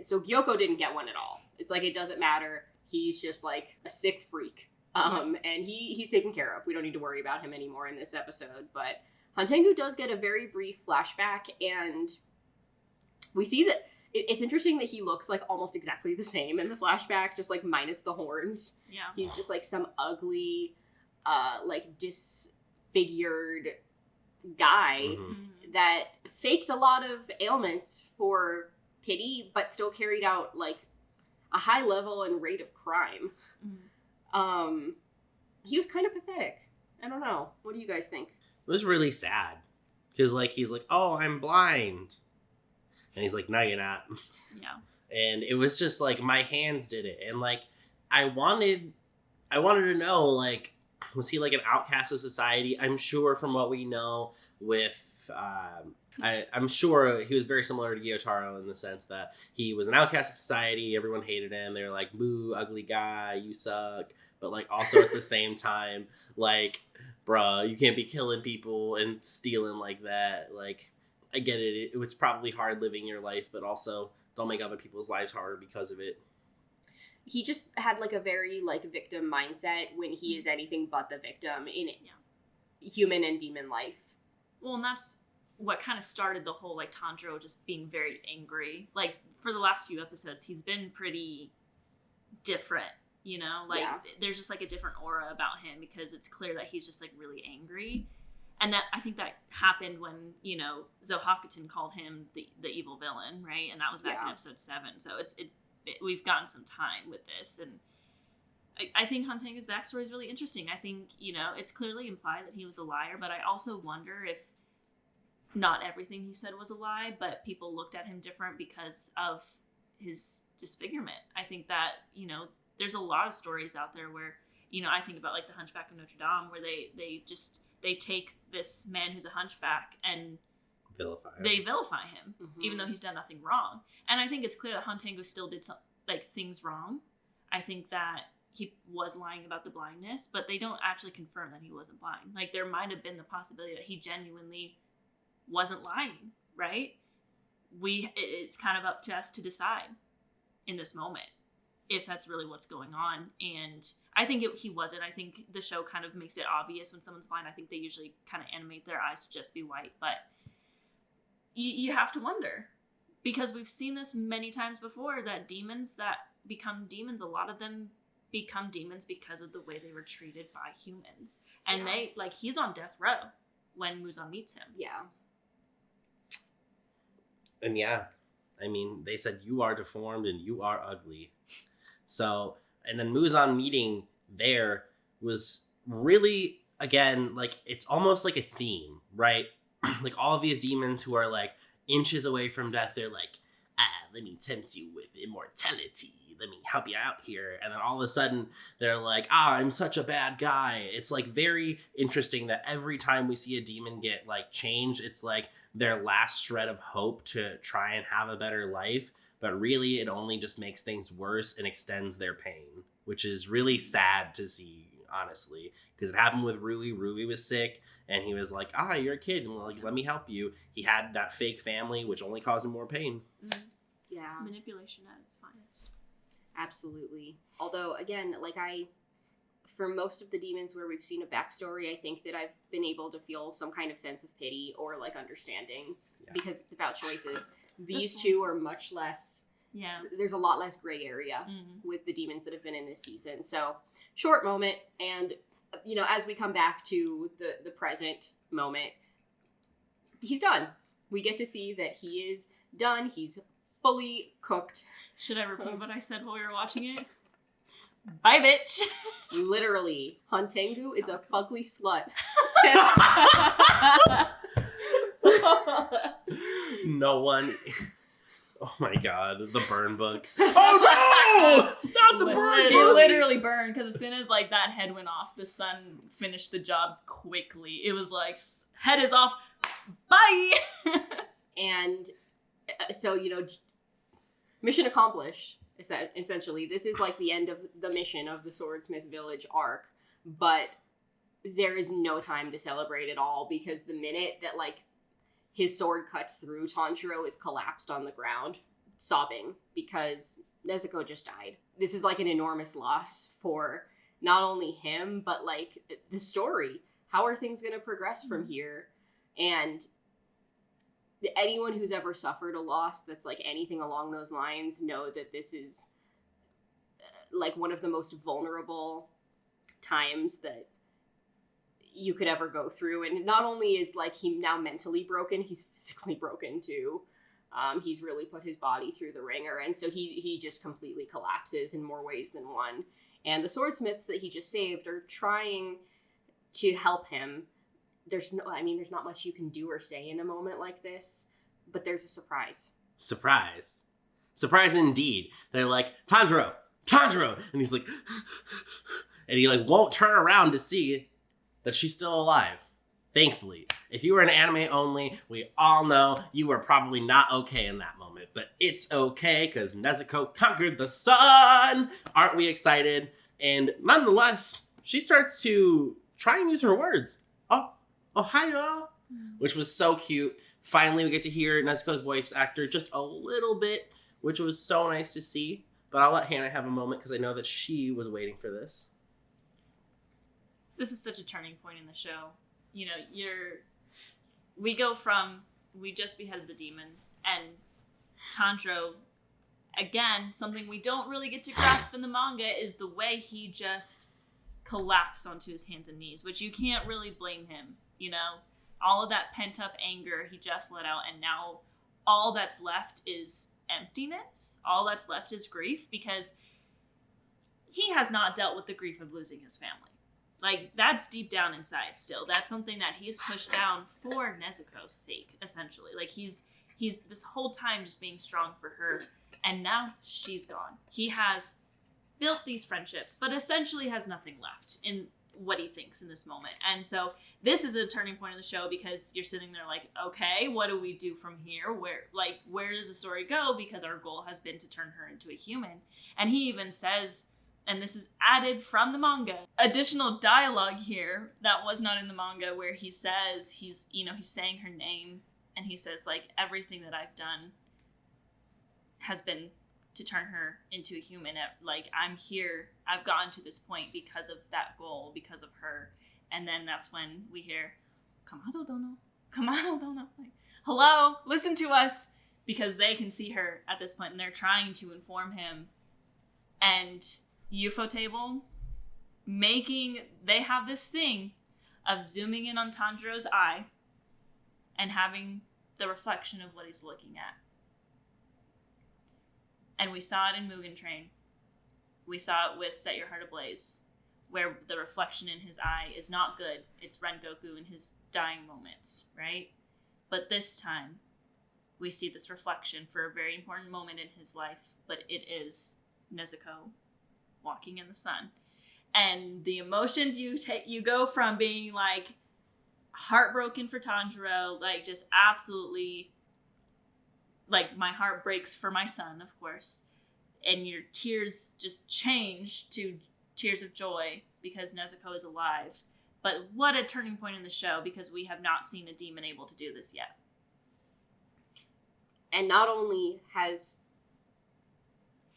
So Gyoko didn't get one at all. It's like, it doesn't matter. He's just, like, a sick freak. And he's taken care of. We don't need to worry about him anymore in this episode. But Hantengu does get a very brief flashback, and we see that it's interesting that he looks, like, almost exactly the same in the flashback, just, like, minus the horns. Yeah. He's just, like, some ugly, like, disfigured guy that faked a lot of ailments for pity, but still carried out, like, a high level and rate of crime. He was kind of pathetic. I don't know. What do you guys think? It was really sad. Because, like, he's like, oh, I'm blind. And he's like, no, you're not. Yeah. And it was just like, my hands did it. And like, I wanted to know, like, was he like an outcast of society? I'm sure from what we know with, I'm sure he was very similar to Gyotaro in the sense that he was an outcast of society. Everyone hated him. They were like, boo, ugly guy, you suck. But like, also at the same time, like, bruh, you can't be killing people and stealing like that. Like, I get it. It was probably hard living your life, but also don't make other people's lives harder because of it. He just had like a very like victim mindset when he is anything but the victim in human and demon life. Well, and that's what kind of started the whole like Tanjiro just being very angry. Like for the last few episodes, he's been pretty different, you know? Like there's just like a different aura about him because it's clear that he's just like really angry. And that I think that happened when, you know, Zohakutin called him the evil villain, right? And that was back in episode 7. So we've gotten some time with this, and I think Hantenga's backstory is really interesting. I think, you know, it's clearly implied that he was a liar, but I also wonder if not everything he said was a lie, but people looked at him different because of his disfigurement. I think that, you know, there's a lot of stories out there where, you know, I think about like the Hunchback of Notre Dame, where they take this man who's a hunchback and they vilify him, even though he's done nothing wrong. And I think it's clear that Hantenga still did some like things wrong. I think that he was lying about the blindness, but they don't actually confirm that he wasn't blind. Like there might have been the possibility that he genuinely wasn't lying, right? It's kind of up to us to decide in this moment if that's really what's going on. And I think he wasn't. I think the show kind of makes it obvious when someone's blind. I think they usually kind of animate their eyes to just be white, but you have to wonder, because we've seen this many times before, that demons that become demons, a lot of them become demons because of the way they were treated by humans. And they, like, he's on death row when Muzan meets him. Yeah. And I mean, they said you are deformed and you are ugly. So, and then Muzan meeting there was really, again, like, it's almost like a theme, right? Like all of these demons who are like inches away from death, they're like, let me tempt you with immortality. Let me help you out here. And then all of a sudden they're like, I'm such a bad guy. It's like very interesting that every time we see a demon get like changed, it's like their last shred of hope to try and have a better life. But really it only just makes things worse and extends their pain, which is really sad to see, honestly, because it happened with Rui. Rui was sick and he was like, you're a kid, and like, let me help you. He had that fake family, which only caused him more pain. Yeah. Manipulation at its finest. Absolutely. Although, again, like for most of the demons where we've seen a backstory, I think that I've been able to feel some kind of sense of pity or like understanding because it's about choices. These two are much less. Yeah. There's a lot less gray area with the demons that have been in this season. So short moment. And, you know, as we come back to the present moment, he's done. We get to see that he is done. He's fully cooked. Should I repeat what I said while we were watching it? Bye, bitch. Literally, Hantengu is a fugly slut. No one. Oh my god, the burn book. Oh no! Not the burn book! It literally burned because as soon as like that head went off, the sun finished the job quickly. It was like, head is off, bye! And so, you know, mission accomplished, essentially. This is like the end of the mission of the Swordsmith Village arc, but there is no time to celebrate at all because the minute that like his sword cuts through, Tanjiro is collapsed on the ground, sobbing because Nezuko just died. This is like an enormous loss for not only him, but like the story. How are things going to progress from here? And anyone who's ever suffered a loss that's like anything along those lines know that this is like one of the most vulnerable times that you could ever go through. And not only is like he now mentally broken, he's physically broken too. He's really put his body through the ringer, and so he just completely collapses in more ways than one. And the swordsmiths that he just saved are trying to help him. There's not much you can do or say in a moment like this, but there's a surprise. Surprise. Surprise indeed. They're like, Tanjiro! And he's like, and he like won't turn around to see that she's still alive. Thankfully. If you were an anime only, we all know you were probably not okay in that moment. But it's okay, because Nezuko conquered the sun! Aren't we excited? And nonetheless, she starts to try and use her words. Oh, Ohio! Which was so cute. Finally, we get to hear Nezuko's voice actor just a little bit, which was so nice to see. But I'll let Hannah have a moment because I know that she was waiting for this. This is such a turning point in the show. You know, we go from, we just beheaded the demon, and Tanjiro, again, something we don't really get to grasp in the manga is the way he just collapsed onto his hands and knees, which you can't really blame him, you know? All of that pent-up anger he just let out, and now all that's left is emptiness. All that's left is grief, because he has not dealt with the grief of losing his family. Like, that's deep down inside still. That's something that he's pushed down for Nezuko's sake, essentially. Like, he's this whole time just being strong for her, and now she's gone. He has built these friendships, but essentially has nothing left in what he thinks in this moment. And so this is a turning point in the show, because you're sitting there like, okay, what do we do from here? Where does the story go? Because our goal has been to turn her into a human. And he even says, and this is added from the manga, additional dialogue here that was not in the manga, where he says, he's saying her name, and he says, like, everything that I've done has been to turn her into a human. Like, I'm here, I've gotten to this point because of that goal, because of her. And then that's when we hear, Kamado Dono, like, hello, listen to us, because they can see her at this point, and they're trying to inform him. And Ufotable, they have this thing of zooming in on Tanjiro's eye and having the reflection of what he's looking at. And we saw it in Mugen Train. We saw it with Set Your Heart Ablaze, where the reflection in his eye is not good. It's Rengoku in his dying moments, right? But this time, we see this reflection for a very important moment in his life, but it is Nezuko walking in the sun. And the emotions you go from being like heartbroken for Tanjiro, like just absolutely, like, my heart breaks for my son, of course, and your tears just change to tears of joy because Nezuko is alive. But what a turning point in the show, because we have not seen a demon able to do this yet. And not only has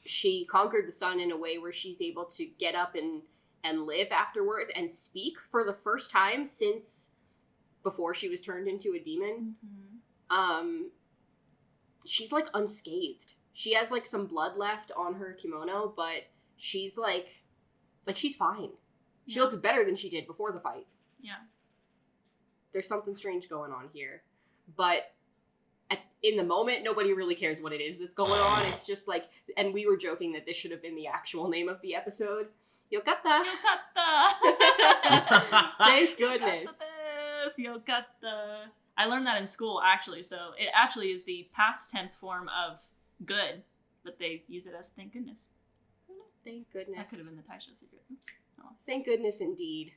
she conquered the sun in a way where she's able to get up and live afterwards and speak for the first time since before she was turned into a demon. Mm-hmm. She's like unscathed. She has like some blood left on her kimono, but she's like she's fine. She looks better than she did before the fight. Yeah. There's something strange going on here. But in the moment, nobody really cares what it is that's going on. It's just like, and we were joking that this should have been the actual name of the episode. Yokata! Thank goodness. Yokata. I learned that in school, actually. So it actually is the past tense form of good, but they use it as thank goodness. Thank goodness. That could have been the Taisho secret. Oops. Oh. Thank goodness, indeed.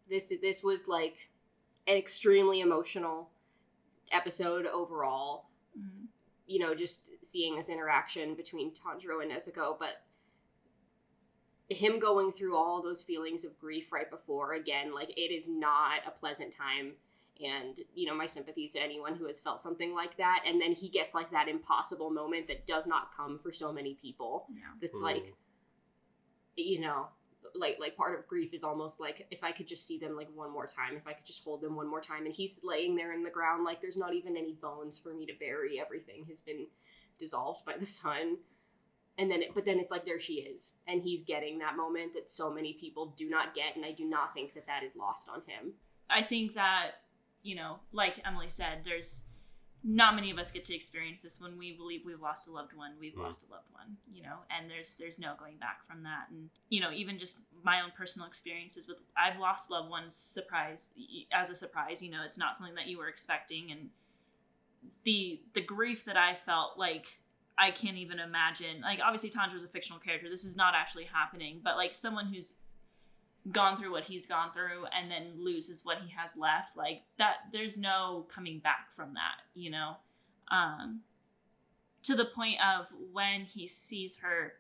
This was like an extremely emotional episode overall. Mm-hmm. You know, just seeing this interaction between Tanjiro and Nezuko, but him going through all those feelings of grief right before, again, like, it is not a pleasant time. And, you know, my sympathies to anyone who has felt something like that. And then he gets like that impossible moment that does not come for so many people. Yeah. That's like, you know, like part of grief is almost like, if I could just see them like one more time, if I could just hold them one more time. And he's laying there in the ground like there's not even any bones for me to bury. Everything has been dissolved by the sun. And then it's like, there she is. And he's getting that moment that so many people do not get. And I do not think that is lost on him. I think that, you know, like Emily said, there's not many of us get to experience this when we believe we've lost a loved one. We've lost a loved one, you know, and there's no going back from that. And, you know, even just my own personal experiences with, I've lost loved ones as a surprise, you know, it's not something that you were expecting. And the grief that I felt, like, I can't even imagine. Like, obviously Tanjiro's a fictional character. This is not actually happening, but like someone who's gone through what he's gone through and then loses what he has left, like that, there's no coming back from that, you know? To the point of when he sees her,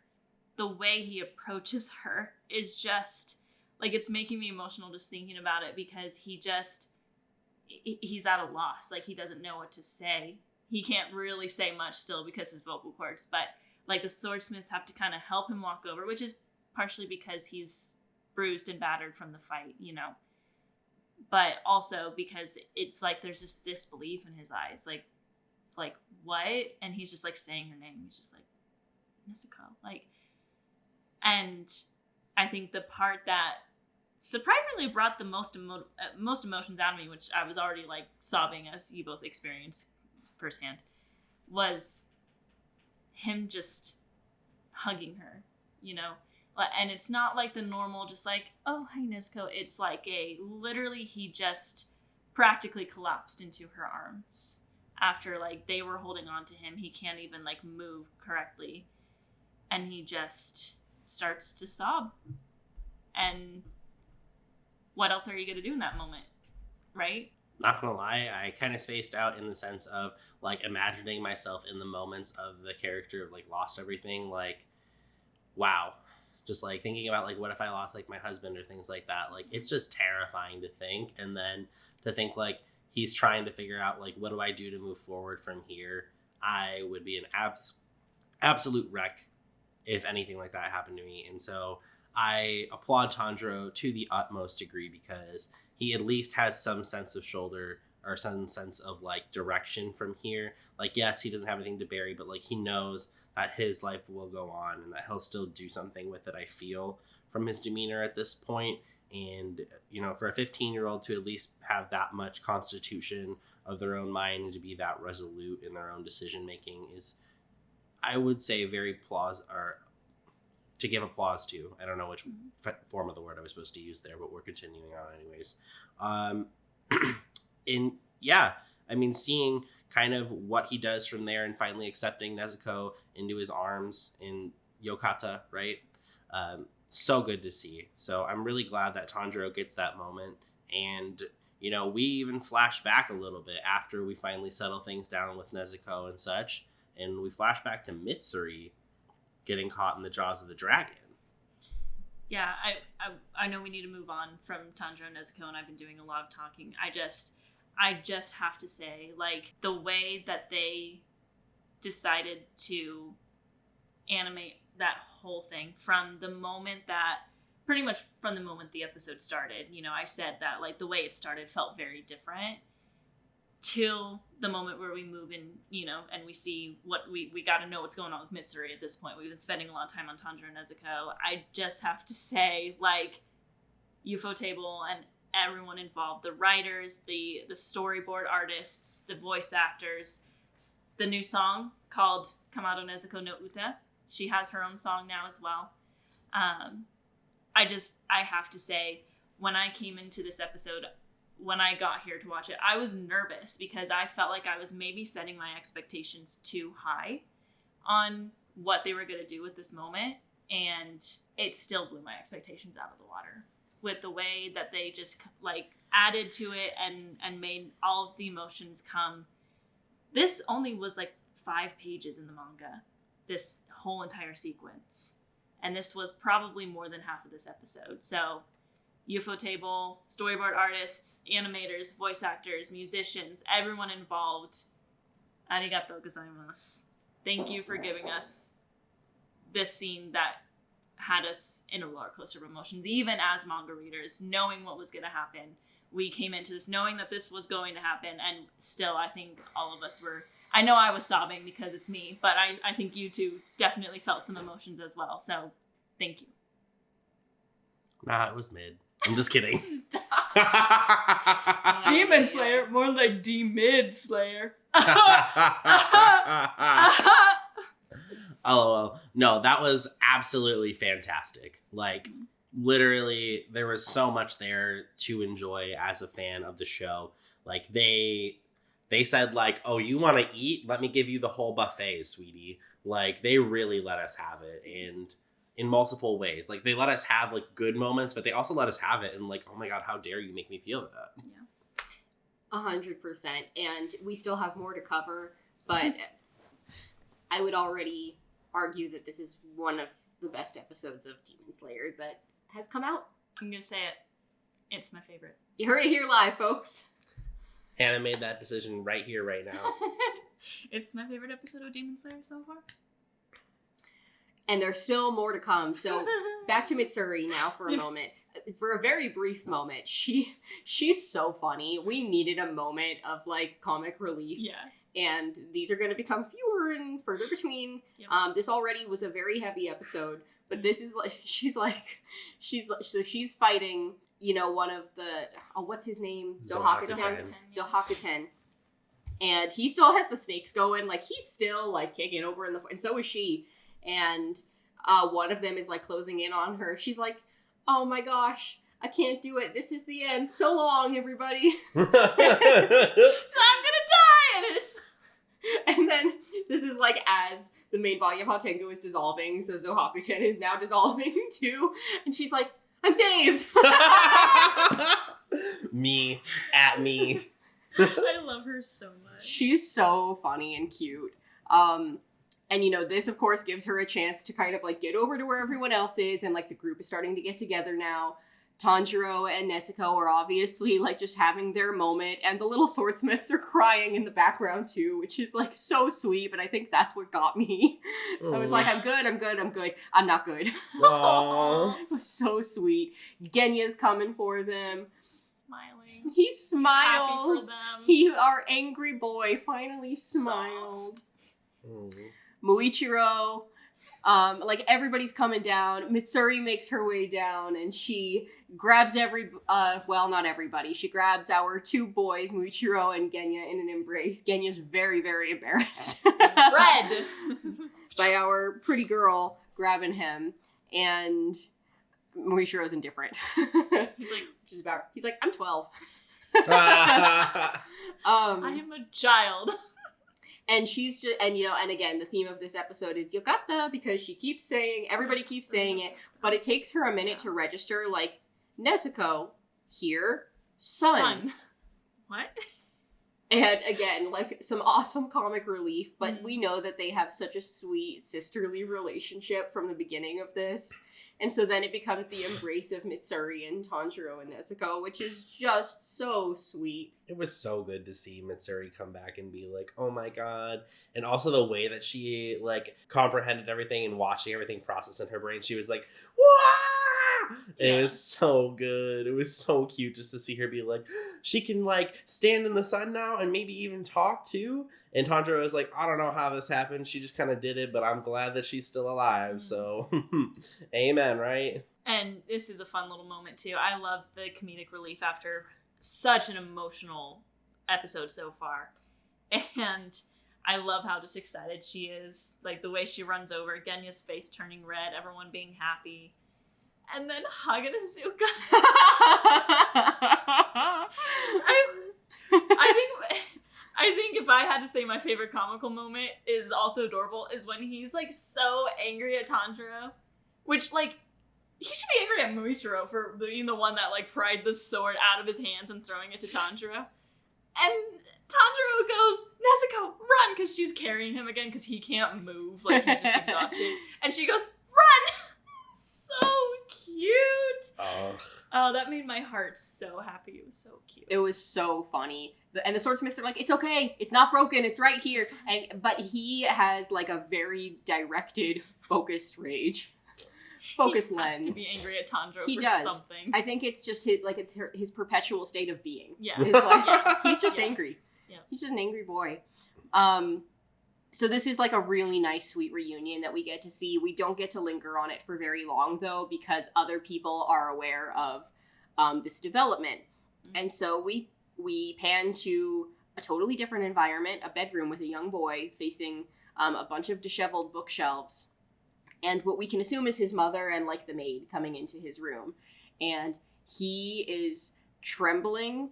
the way he approaches her is just like, it's making me emotional just thinking about it, because he's at a loss. Like, he doesn't know what to say. He can't really say much still because his vocal cords, but like the swordsmiths have to kind of help him walk over, which is partially because he's bruised and battered from the fight, you know, but also because it's like there's this disbelief in his eyes, like what? And he's just like saying her name. He's just like, Nezuko, like, and I think the part that surprisingly brought the most emotions out of me, which I was already like sobbing, as you both experienced firsthand, was him just hugging her, you know. And it's not like the normal just like, oh, hi Nezuko. It's like literally he just practically collapsed into her arms after like they were holding on to him. He can't even like move correctly, and he just starts to sob. And what else are you going to do in that moment, right? Not gonna lie, I kind of spaced out in the sense of like imagining myself in the moments of the character of like lost everything. Like, wow. Just like thinking about like, what if I lost like my husband or things like that? Like, it's just terrifying to think. And then to think like he's trying to figure out like, what do I do to move forward from here? I would be an absolute wreck if anything like that happened to me. And so I applaud Tanjiro to the utmost degree, because he at least has some sense of shoulder or some sense of like direction from here. Like, yes, he doesn't have anything to bury, but like he knows that his life will go on and that he'll still do something with it, I feel, from his demeanor at this point. And, you know, for a 15-year-old to at least have that much constitution of their own mind and to be that resolute in their own decision-making is, I would say, very to give applause to. I don't know which form of the word I was supposed to use there, but we're continuing on anyways. I mean, seeing kind of what he does from there and finally accepting Nezuko into his arms in Yokata, right? So good to see. So I'm really glad that Tanjiro gets that moment. And, you know, we even flash back a little bit after we finally settle things down with Nezuko and such. And we flash back to Mitsuri getting caught in the jaws of the dragon. Yeah, I know we need to move on from Tanjiro and Nezuko, and I've been doing a lot of talking. I just have to say, like, the way that they decided to animate that whole thing from the moment the episode started, you know, I said that, like, the way it started felt very different till the moment where we move in, you know, and we see what we got to know what's going on with Mitsuri at this point. We've been spending a lot of time on Tanjiro and Nezuko. I just have to say, like, UFO Table and everyone involved, the writers, the storyboard artists, the voice actors, the new song called Kamado Nezuko no Uta. She has her own song now as well. I have to say, when I came into this episode, when I got here to watch it, I was nervous because I felt like I was maybe setting my expectations too high on what they were going to do with this moment. And it still blew my expectations out of the water with the way that they just like added to it and made all of the emotions come. This only was like 5 pages in the manga, this whole entire sequence. And this was probably more than half of this episode. So UFO Table, storyboard artists, animators, voice actors, musicians, everyone involved. Arigatou gozaimasu. Thank you for giving us this scene that had us in a roller coaster of emotions, even as manga readers, knowing what was going to happen. We came into this knowing that this was going to happen, and still I think all of us were, I know I was sobbing because it's me, but I think you two definitely felt some emotions as well, so thank you. Nah, it was mid. I'm just kidding. Demon Slayer, more like D-Mid Slayer. LOL. No, that was absolutely fantastic. Like, literally, there was so much there to enjoy as a fan of the show. Like, they they said like, oh, you want to eat? Let me give you the whole buffet, sweetie. Like, they really let us have it, and in multiple ways. Like, they let us have like good moments, but they also let us have it and like, oh my god, how dare you make me feel that? Yeah. 100%. And we still have more to cover, but I would already argue that this is one of the best episodes of Demon Slayer that has come out. I'm gonna say it. It's my favorite. You heard it here live, folks. Hannah made that decision right here, right now. It's my favorite episode of Demon Slayer so far. And there's still more to come. So back to Mitsuri now for a moment. For a very brief moment, she's so funny. We needed a moment of like comic relief. Yeah. And these are going to become fewer and further between. Yep. This already was a very heavy episode, but this is like she's fighting, you know, one of the what's his name? Zohakuten. And he still has the snakes going. Like, he's still like kicking over and so is she. And one of them is like closing in on her. She's like, oh my gosh, I can't do it. This is the end. So long, everybody. So I'm gonna die. And it's and then this is like as the main body of Hatengu is dissolving, so Zohakuten is now dissolving too. And she's like, I'm saved. Me. I love her so much. She's so funny and cute. And, you know, this, of course, gives her a chance to kind of, like, get over to where everyone else is. And, like, the group is starting to get together now. Tanjiro and Nezuko are obviously, like, just having their moment. And the little swordsmiths are crying in the background, too, which is, like, so sweet. But I think that's what got me. I was like, I'm good. I'm not good. Aww. It was so sweet. Genya's coming for them. Smiling. He smiles. Happy for them. Our angry boy finally smiled. Muichiro, like, everybody's coming down. Mitsuri makes her way down, and she grabs not everybody. She grabs our two boys, Muichiro and Genya, in an embrace. Genya's very, very embarrassed. Red! By our pretty girl grabbing him, and Muichiro's indifferent. He's like, I'm 12. I am a child. And she's just, and you know, and again, the theme of this episode is Yokata, because everybody keeps saying it, but it takes her a minute to register, like, Nezuko, here, son. What? And again, like, some awesome comic relief, but we know that they have such a sweet sisterly relationship from the beginning of this. And so then it becomes the embrace of Mitsuri and Tanjiro and Nezuko, which is just so sweet. It was so good to see Mitsuri come back and be like, oh my god. And also the way that she, like, comprehended everything and watching everything process in her brain. She was like, wah! It was so good. It was so cute just to see her be like, she can, like, stand in the sun now and maybe even talk too. And Tanjiro was like, I don't know how this happened. She just kind of did it, but I'm glad that she's still alive. So, amen, right? And this is a fun little moment, too. I love the comedic relief after such an emotional episode so far. And I love how just excited she is. Like, the way she runs over, Genya's face turning red, everyone being happy. And then hugging Azuka. I think if I had to say my favorite comical moment is also adorable, is when he's, like, so angry at Tanjiro. Which, like, he should be angry at Muichiro for being the one that, like, pried the sword out of his hands and throwing it to Tanjiro. And Tanjiro goes, Nezuko, run! Because she's carrying him again because he can't move. Like, he's just exhausted. And she goes, run! So cute! Oh, that made my heart so happy. It was so cute. It was so funny. And the swordsmiths are like, it's okay. It's not broken. It's right here. But he has, like, a very directed, focused rage. Focused lens. He has to be angry at Tanjiro he for does. something. I think it's just his perpetual state of being. Yeah. He's just angry. Yeah. He's just an angry boy. So this is, like, a really nice, sweet reunion that we get to see. We don't get to linger on it for very long, though, because other people are aware of this development. Mm-hmm. And so we pan to a totally different environment, a bedroom with a young boy facing a bunch of disheveled bookshelves. And what we can assume is his mother and, like, the maid coming into his room. And he is trembling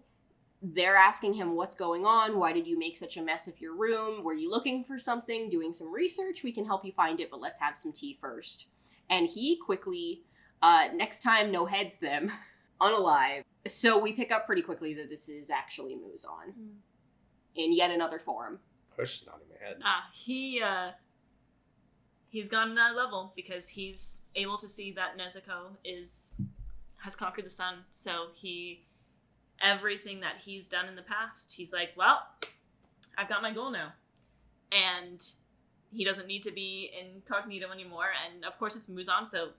they're asking him what's going on. Why did you make such a mess of your room? Were you looking for something? Doing some research? We can help you find it, but let's have some tea first. And he quickly, next time, no heads them, unalive. So we pick up pretty quickly that this is actually Muzan in yet another form. Push nodding my head. He's gone another level because he's able to see that Nezuko has conquered the sun. So everything that he's done in the past, he's like, well, I've got my goal now. And he doesn't need to be incognito anymore. And of course it's Muzan, so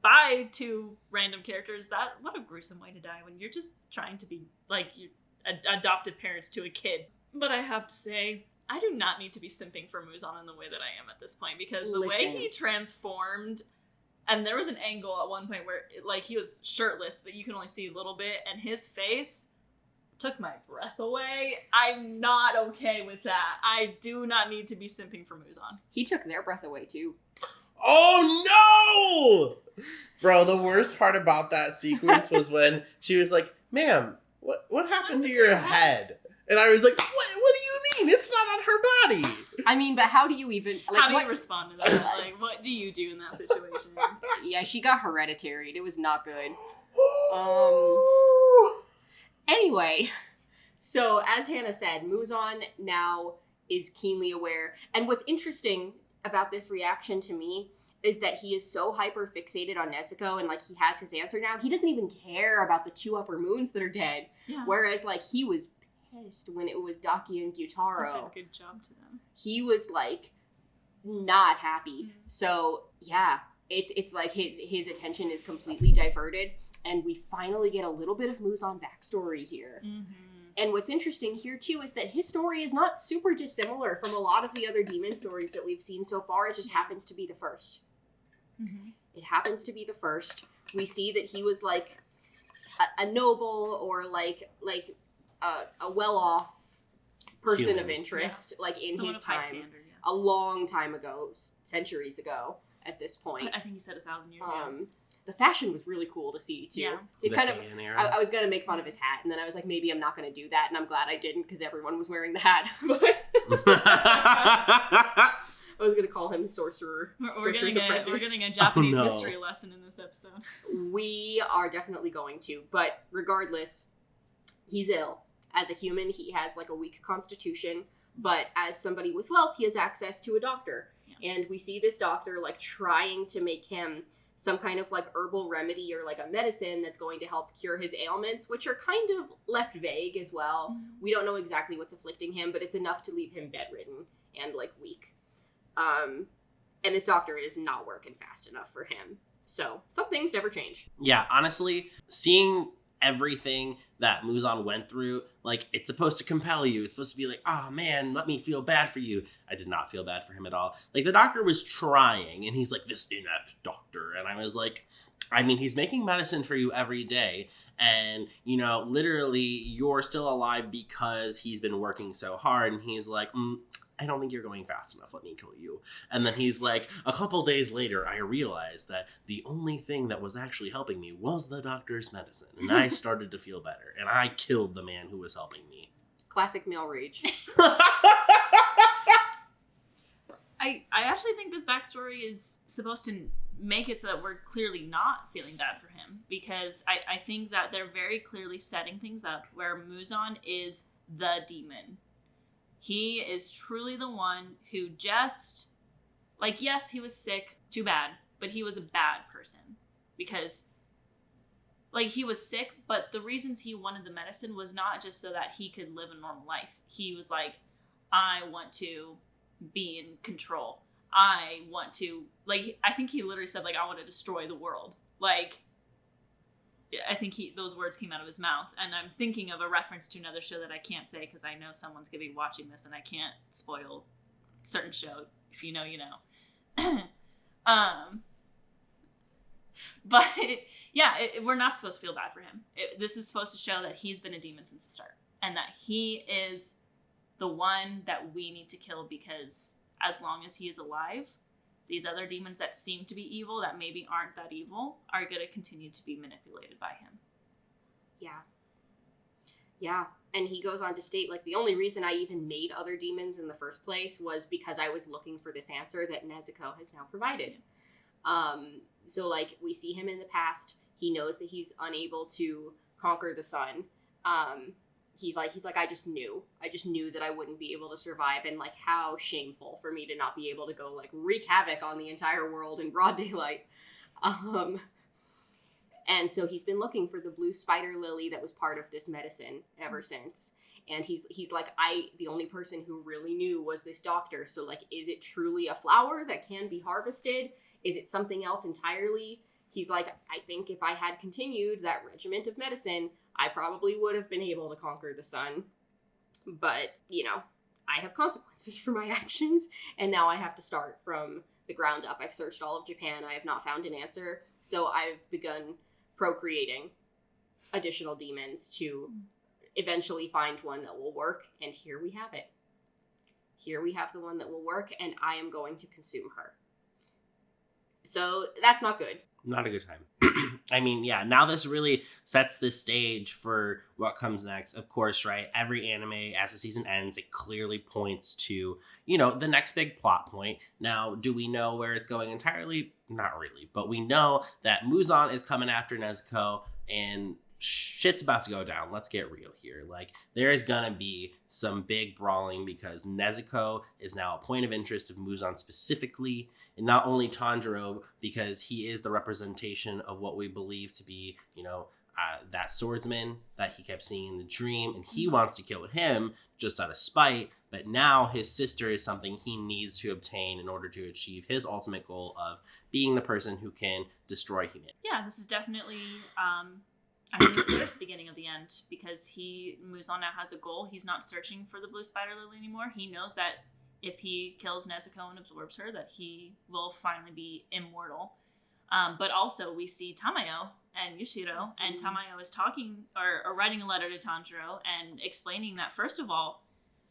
bye to random characters. What a gruesome way to die when you're just trying to be like your adoptive parents to a kid. But I have to say, I do not need to be simping for Muzan in the way that I am at this point, because the way he transformed, and there was an angle at one point where like he was shirtless, but you can only see a little bit, and his face took my breath away. I'm not okay with that. I do not need to be simping for Muzan. He took their breath away too. Oh no! Bro, the worst part about that sequence was when she was like, ma'am, what happened to your head? And I was like, what do you mean? It's not on her body. I mean, but how do you even... Like, how do you respond to that? Like, what do you do in that situation? Yeah, she got hereditary. It was not good. Anyway, so as Hannah said, Muzan now is keenly aware. And what's interesting about this reaction to me is that he is so hyper fixated on Nezuko and like he has his answer now. He doesn't even care about the 2 upper moons that are dead. Yeah. Whereas like he was pissed when it was Daki and Gyutaro. He said good job to them. He was like not happy. Mm-hmm. So yeah, it's like his attention is completely diverted, and we finally get a little bit of Muzan backstory here. Mm-hmm. And what's interesting here too is that his story is not super dissimilar from a lot of the other demon stories that we've seen so far. It just happens to be the first. Mm-hmm. It happens to be the first. We see that he was like a noble or like a well-off person of interest, like in someone his time, standard, a long time ago, centuries ago. At this point, I think he said 1,000 years ago. The fashion was really cool to see too. Yeah. It kind of. I was gonna make fun of his hat, and then I was like, maybe I'm not gonna do that, and I'm glad I didn't because everyone was wearing the hat. I was gonna call him sorcerer. We're getting a Japanese history lesson in this episode. We are definitely going to, but regardless, he's ill. As a human, he has like a weak constitution, but as somebody with wealth, he has access to a doctor. Yeah. And we see this doctor like trying to make him some kind of like herbal remedy or like a medicine that's going to help cure his ailments, which are kind of left vague as well. Mm-hmm. We don't know exactly what's afflicting him, but it's enough to leave him bedridden and like weak. And this doctor is not working fast enough for him. So some things never change. Yeah, honestly, seeing everything that Muzan went through, like, it's supposed to compel you. It's supposed to be like, oh man, let me feel bad for you. I did not feel bad for him at all. Like, the doctor was trying, and he's like, this inept doctor. And I was like, I mean, he's making medicine for you every day. And, you know, literally, you're still alive because he's been working so hard. And he's like, I don't think you're going fast enough. Let me kill you. And then he's like, a couple days later, I realized that the only thing that was actually helping me was the doctor's medicine. And I started to feel better. And I killed the man who was helping me. Classic male rage. I actually think this backstory is supposed to make it so that we're clearly not feeling bad for him. Because I think that they're very clearly setting things up where Muzan is the demon. He is truly the one who just, like, yes, he was sick, too bad, but he was a bad person. Because, like, he was sick, but the reasons he wanted the medicine was not just so that he could live a normal life. He was like, I want to be in control. I want to, like, I think he literally said, like, I want to destroy the world. Like, I think those words came out of his mouth, and I'm thinking of a reference to another show that I can't say because I know someone's going to be watching this, and I can't spoil a certain show. If you know, you know. But yeah, we're not supposed to feel bad for him. This is supposed to show that he's been a demon since the start, and that he is the one that we need to kill, because as long as he is alive, these other demons that seem to be evil, that maybe aren't that evil, are going to continue to be manipulated by him. Yeah. Yeah. And he goes on to state, like, the only reason I even made other demons in the first place was because I was looking for this answer that Nezuko has now provided. So, like, we see him in the past. He knows that he's unable to conquer the sun. He's like, I just knew that I wouldn't be able to survive, and, like, how shameful for me to not be able to go, like, wreak havoc on the entire world in broad daylight. And so he's been looking for the blue spider lily that was part of this medicine ever since. And he's like, the only person who really knew was this doctor. So, like, is it truly a flower that can be harvested? Is it something else entirely? He's like, I think if I had continued that regiment of medicine, I probably would have been able to conquer the sun. But, you know, I have consequences for my actions. And now I have to start from the ground up. I've searched all of Japan. I have not found an answer. So I've begun procreating additional demons to eventually find one that will work, and here we have it. Here we have the one that will work, and I am going to consume her. So that's not good. Not a good time. I mean, yeah, now this really sets the stage for what comes next. Of course, right? Every anime, as the season ends, it clearly points to, you know, the next big plot point. Now, do we know where it's going entirely? Not really. But we know that Muzan is coming after Nezuko, and shit's about to go down. Let's get real here. Like, there is gonna be some big brawling because Nezuko is now a point of interest of Muzan specifically, and not only Tanjiro, because he is the representation of what we believe to be, you know, that swordsman that he kept seeing in the dream, and he wants to kill him just out of spite. But now his sister is something he needs to obtain in order to achieve his ultimate goal of being the person who can destroy humanity. Yeah, this is definitely I think it's clear it's the beginning of the end, because Muzan now has a goal. He's not searching for the blue spider lily anymore. He knows that if he kills Nezuko and absorbs her, that he will finally be immortal. But also we see Tamayo and Yushiro, and Tamayo is talking or writing a letter to Tanjiro and explaining that, first of all,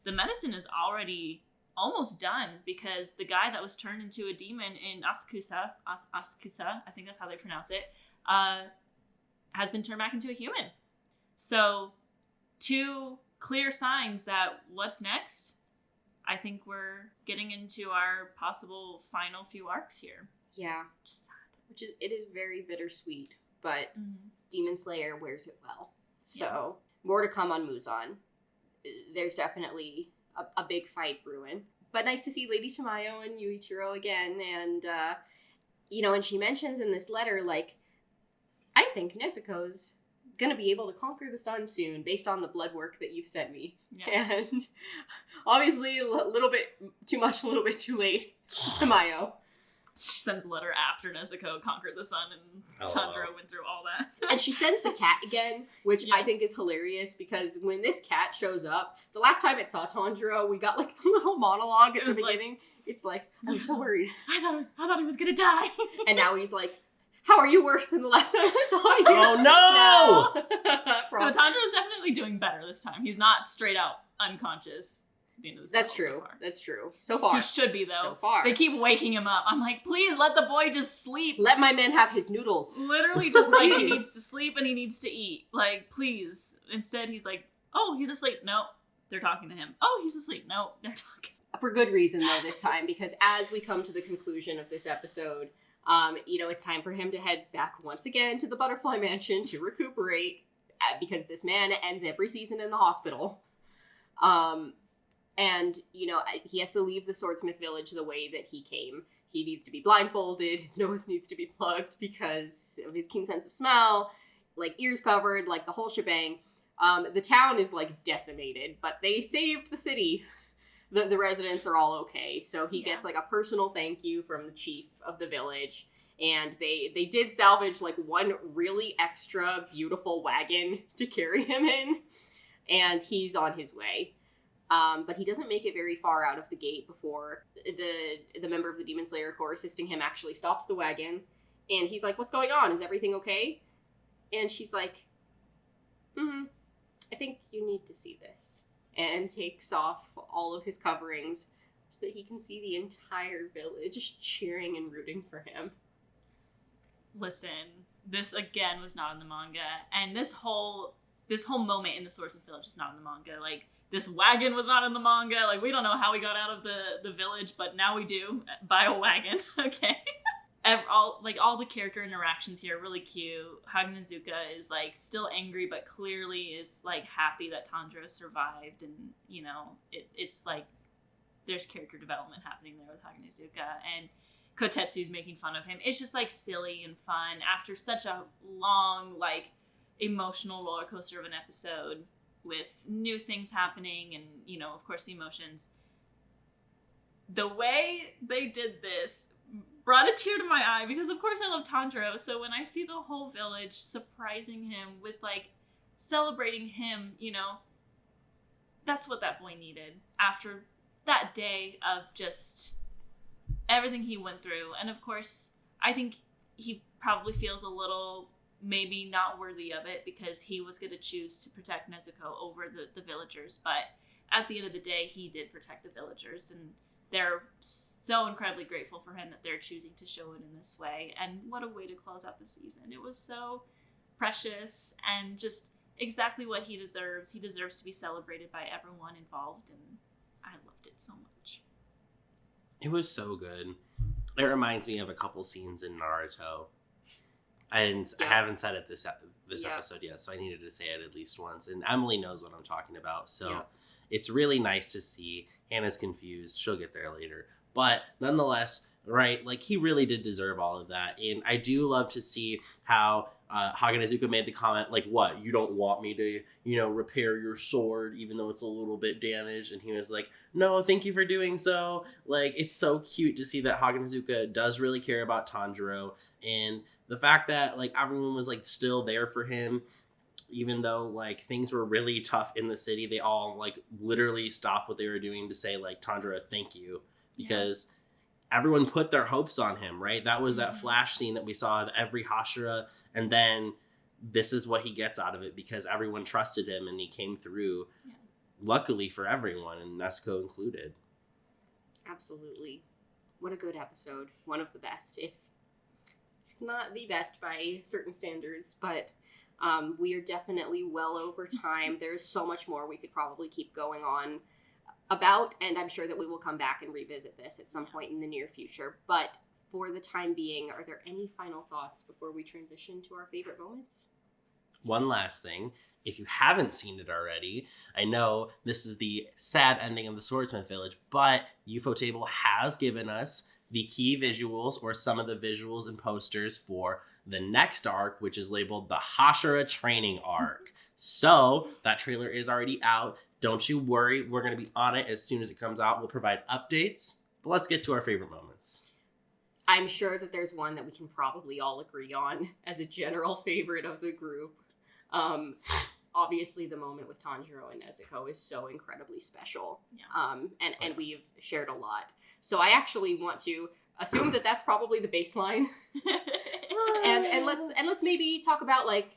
the medicine is already almost done, because the guy that was turned into a demon in Asakusa, I think that's how they pronounce it, has been turned back into a human. So, two clear signs that what's next? I think we're getting into our possible final few arcs here. Yeah, it is very bittersweet, but Demon Slayer wears it well. So, more to come on Muzan. There's definitely a big fight brewing. But nice to see Lady Tamayo and Yuichiro again. And, you know, and she mentions in this letter, like, I think Nezuko's gonna be able to conquer the sun soon based on the blood work that you've sent me. Yeah. And obviously a little bit too much, a little bit too late. Tamayo. She sends a letter after Nezuko conquered the sun, and Tanjiro went through all that. And she sends the cat again, which I think is hilarious, because when this cat shows up, the last time it saw Tanjiro, we got like the little monologue at the beginning. It's like, I'm so worried. I thought he was gonna die. And now he's like, how are you worse than the last time I saw you? Oh no! No, Tanjiro's definitely doing better this time. He's not straight out unconscious at the end of the That's true. So far. That's true. So far. He should be, though. So far. They keep waking him up. I'm like, please let the boy just sleep. Let my man have his noodles. Literally just like, he needs to sleep and he needs to eat. Like, please. Instead, he's like, oh, he's asleep. No, they're talking to him. Oh, he's asleep. No, they're talking. For good reason, though, this time, because as we come to the conclusion of this episode, you know, it's time for him to head back once again to the Butterfly Mansion to recuperate, because this man ends every season in the hospital. And, you know, he has to leave the Swordsmith village the way that he came. He needs to be blindfolded, his nose needs to be plugged because of his keen sense of smell, like ears covered, like the whole shebang. The town is, like, decimated, but they saved the city. The residents are all okay. So he gets, like, a personal thank you from the chief of the village. And they did salvage, like, one really extra beautiful wagon to carry him in. And he's on his way. But he doesn't make it very far out of the gate before the member of the Demon Slayer Corps assisting him actually stops the wagon. And he's like, what's going on? Is everything okay? And she's like, I think you need to see this. And takes off all of his coverings so that he can see the entire village cheering and rooting for him. Listen, this again was not in the manga, and this whole this whole moment in the Swordsmith village is not in the manga. Like, this wagon was not in the manga. Like, we don't know how we got out of the village, but now we do. Buy a wagon. Okay. All the character interactions here are really cute. Haganazuka is like still angry, but clearly is like happy that Tanjiro survived, and you know it's like there's character development happening there with Haganazuka, and Kotetsu's making fun of him. It's just like silly and fun after such a long like emotional roller coaster of an episode with new things happening, and you know, of course, the emotions. The way they did this brought a tear to my eye because of course I love Tanjiro, so when I see the whole village surprising him with like celebrating him, you know, that's what that boy needed after that day of just everything he went through. And of course I think he probably feels a little maybe not worthy of it because he was going to choose to protect Nezuko over the villagers, but at the end of the day he did protect the villagers, and they're so incredibly grateful for him that they're choosing to show it in this way. And what a way to close out the season. It was so precious and just exactly what he deserves. He deserves to be celebrated by everyone involved, and I loved it so much. It was so good. It reminds me of a couple scenes in Naruto. I haven't said it this episode yet, so I needed to say it at least once. And Emily knows what I'm talking about, so it's really nice to see. Hannah's confused. She'll get there later. But nonetheless, right, like he really did deserve all of that. And I do love to see how Haganazuka made the comment, like, what, you don't want me to, you know, repair your sword even though it's a little bit damaged? And he was like, no, thank you for doing so. Like, it's so cute to see that Haganazuka does really care about Tanjiro. And the fact that, like, everyone was, like, still there for him, even though like things were really tough in the city, they all like literally stopped what they were doing to say like, Tanjiro, thank you, because everyone put their hopes on him, right? That was that flash scene that we saw of every Hashira, and then this is what he gets out of it because everyone trusted him and he came through. Luckily for everyone, and Nezuko included. Absolutely. What a good episode. One of the best, if not the best by certain standards, but we are definitely well over time. There's so much more we could probably keep going on about, and I'm sure that we will come back and revisit this at some point in the near future. But for the time being, are there any final thoughts before we transition to our favorite moments? One last thing. If you haven't seen it already, I know this is the sad ending of the Swordsmith Village, but Ufotable has given us the key visuals, or some of the visuals and posters for the next arc, which is labeled the Hashira training arc. So that trailer is already out. Don't you worry. We're going to be on it as soon as it comes out. We'll provide updates, but let's get to our favorite moments. I'm sure that there's one that we can probably all agree on as a general favorite of the group. Obviously the moment with Tanjiro and Nezuko is so incredibly special. And we've shared a lot. So I actually want to assume that that's probably the baseline. and let's maybe talk about like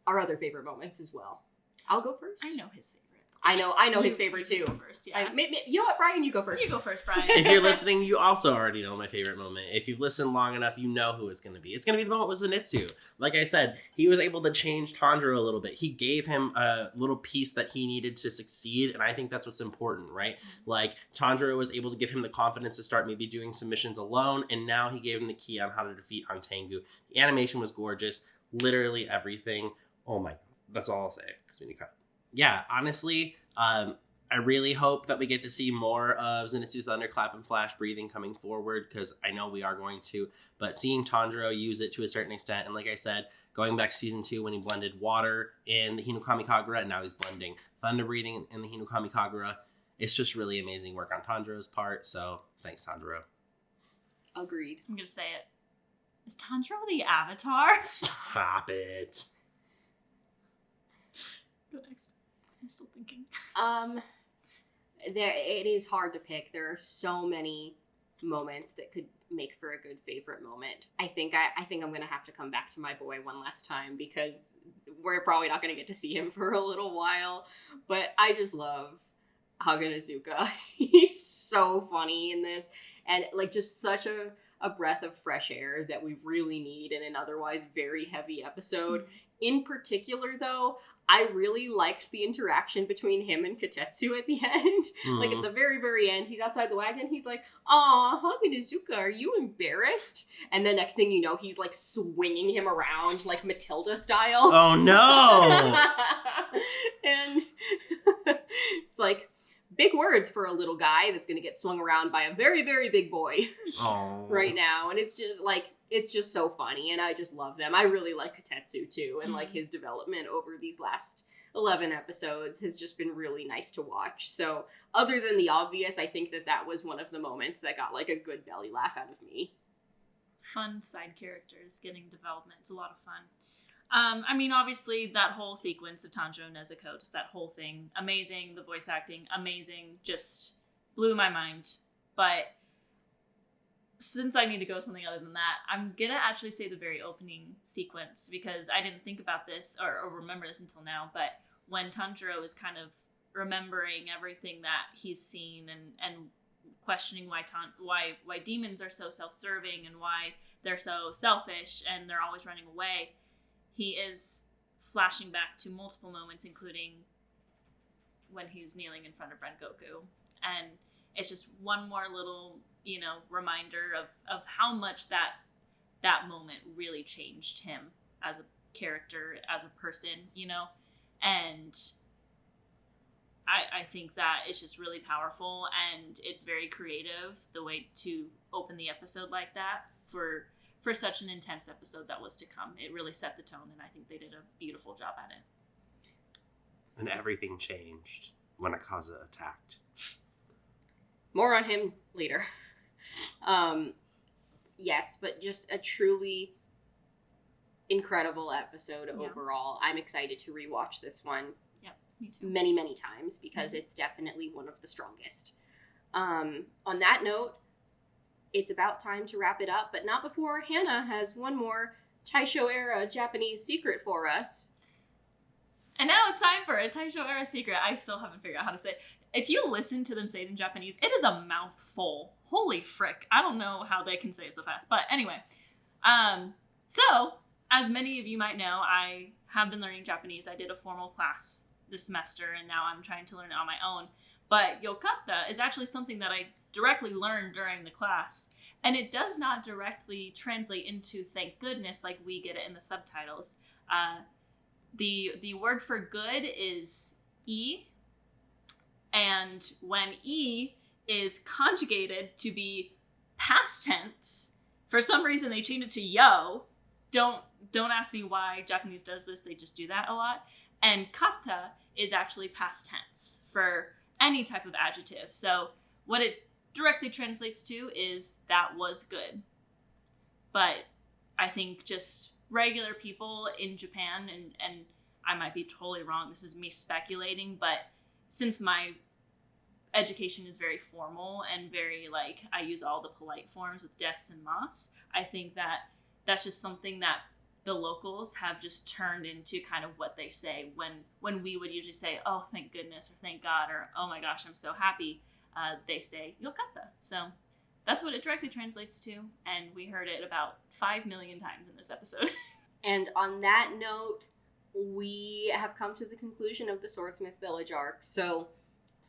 our other favorite moments as well. I'll go first. I know his favorite. I know his favorite too. You go first, yeah. You know what, Bryan? You go first. You go first, Bryan. If you're listening, you also already know my favorite moment. If you've listened long enough, you know who it's going to be. It's going to be the moment with Zenitsu. Like I said, he was able to change Tanjiro a little bit. He gave him a little piece that he needed to succeed, and I think that's what's important, right? Like, Tanjiro was able to give him the confidence to start maybe doing some missions alone, and now he gave him the key on how to defeat Hang Tengu. The animation was gorgeous. Literally everything. Oh my God. That's all I'll say, because we need to cut. Yeah, honestly, I really hope that we get to see more of Zenitsu's Thunderclap and Flash breathing coming forward, because I know we are going to, but seeing Tanjiro use it to a certain extent, and like I said, going back to season 2 when he blended water in the Hinokami Kagura, and now he's blending thunder breathing in the Hinokami Kagura, it's just really amazing work on Tanjiro's part, so thanks, Tanjiro. Agreed. I'm going to say it. Is Tanjiro the Avatar? Stop it. Go next. I'm still thinking. It is hard to pick. There are so many moments that could make for a good favorite moment. I think I'm gonna have to come back to my boy one last time, because we're probably not gonna get to see him for a little while. But I just love Haganazuka. He's so funny in this, and like just such a breath of fresh air that we really need in an otherwise very heavy episode. In particular, though, I really liked the interaction between him and Katetsu at the end. Like, at the very, very end, he's outside the wagon. He's like, "Aw, Haganazuka, are you embarrassed?" And the next thing you know, he's, like, swinging him around, like, Matilda style. Oh, no! And it's like, big words for a little guy that's going to get swung around by a very, very big boy right now. And it's just, like, it's just so funny, and I just love them. I really like Katetsu, too, and, like, his development over these last 11 episodes has just been really nice to watch. So, other than the obvious, I think that was one of the moments that got, like, a good belly laugh out of me. Fun side characters getting development. It's a lot of fun. I mean, obviously, that whole sequence of Tanjiro and Nezuko, just that whole thing, amazing. The voice acting, amazing. Just blew my mind. But since I need to go something other than that, I'm gonna actually say the very opening sequence, because I didn't think about this or remember this until now, but when Tanjiro is kind of remembering everything that he's seen and questioning why demons are so self-serving and why they're so selfish and they're always running away, he is flashing back to multiple moments, including when he's kneeling in front of Rengoku. And it's just one more little, reminder of how much that moment really changed him as a character, as a person, and I think that it's just really powerful, and it's very creative the way to open the episode like that for such an intense episode that was to come. It really set the tone, and I think they did a beautiful job at it. And everything changed when Akaza attacked. More on him later. Yes, but just a truly incredible episode overall. I'm excited to rewatch this one. Yeah, me too. Many, many times, because it's definitely one of the strongest. On that note, it's about time to wrap it up, but not before Hannah has one more Taisho era Japanese secret for us. And now it's time for a Taisho era secret. I still haven't figured out how to say it. If you listen to them say it in Japanese, it is a mouthful. Holy frick. I don't know how they can say it so fast. But anyway, so as many of you might know, I have been learning Japanese. I did a formal class this semester, and now I'm trying to learn it on my own. But yokata is actually something that I directly learned during the class. And it does not directly translate into thank goodness like we get it in the subtitles. The word for good is e, and when e is conjugated to be past tense, for some reason they changed it to yo. Don't ask me why Japanese does this, they just do that a lot. And kata is actually past tense for any type of adjective. So what it directly translates to is that was good. But I think just regular people in Japan, and I might be totally wrong, this is me speculating, but since my education is very formal and very, like, I use all the polite forms with des and mas, I think that that's just something that the locals have just turned into kind of what they say when we would usually say, oh, thank goodness, or thank God, or oh my gosh, I'm so happy. They say yokata. So that's what it directly translates to, and we heard it about 5 million times in this episode. And on that note, we have come to the conclusion of the Swordsmith Village arc. So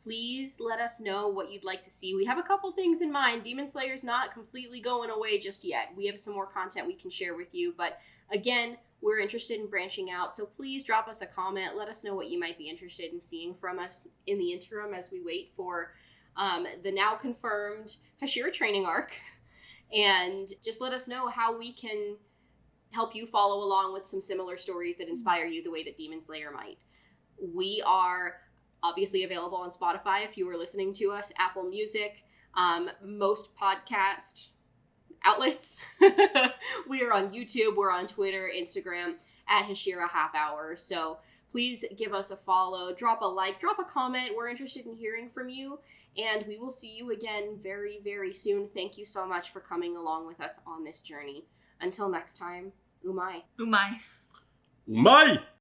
please let us know what you'd like to see. We have a couple things in mind. Demon Slayer's not completely going away just yet. We have some more content we can share with you, but again, we're interested in branching out, so please drop us a comment. Let us know what you might be interested in seeing from us in the interim as we wait for the now confirmed Hashira training arc, and just let us know how we can help you follow along with some similar stories that inspire you the way that Demon Slayer might. We are obviously available on Spotify if you were listening to us, Apple Music, most podcast outlets. We are on YouTube, we're on Twitter, Instagram, at Hashira Half Hour. So please give us a follow, drop a like, drop a comment. We're interested in hearing from you, and we will see you again very, very soon. Thank you so much for coming along with us on this journey. Until next time, umai. Umai. Umai!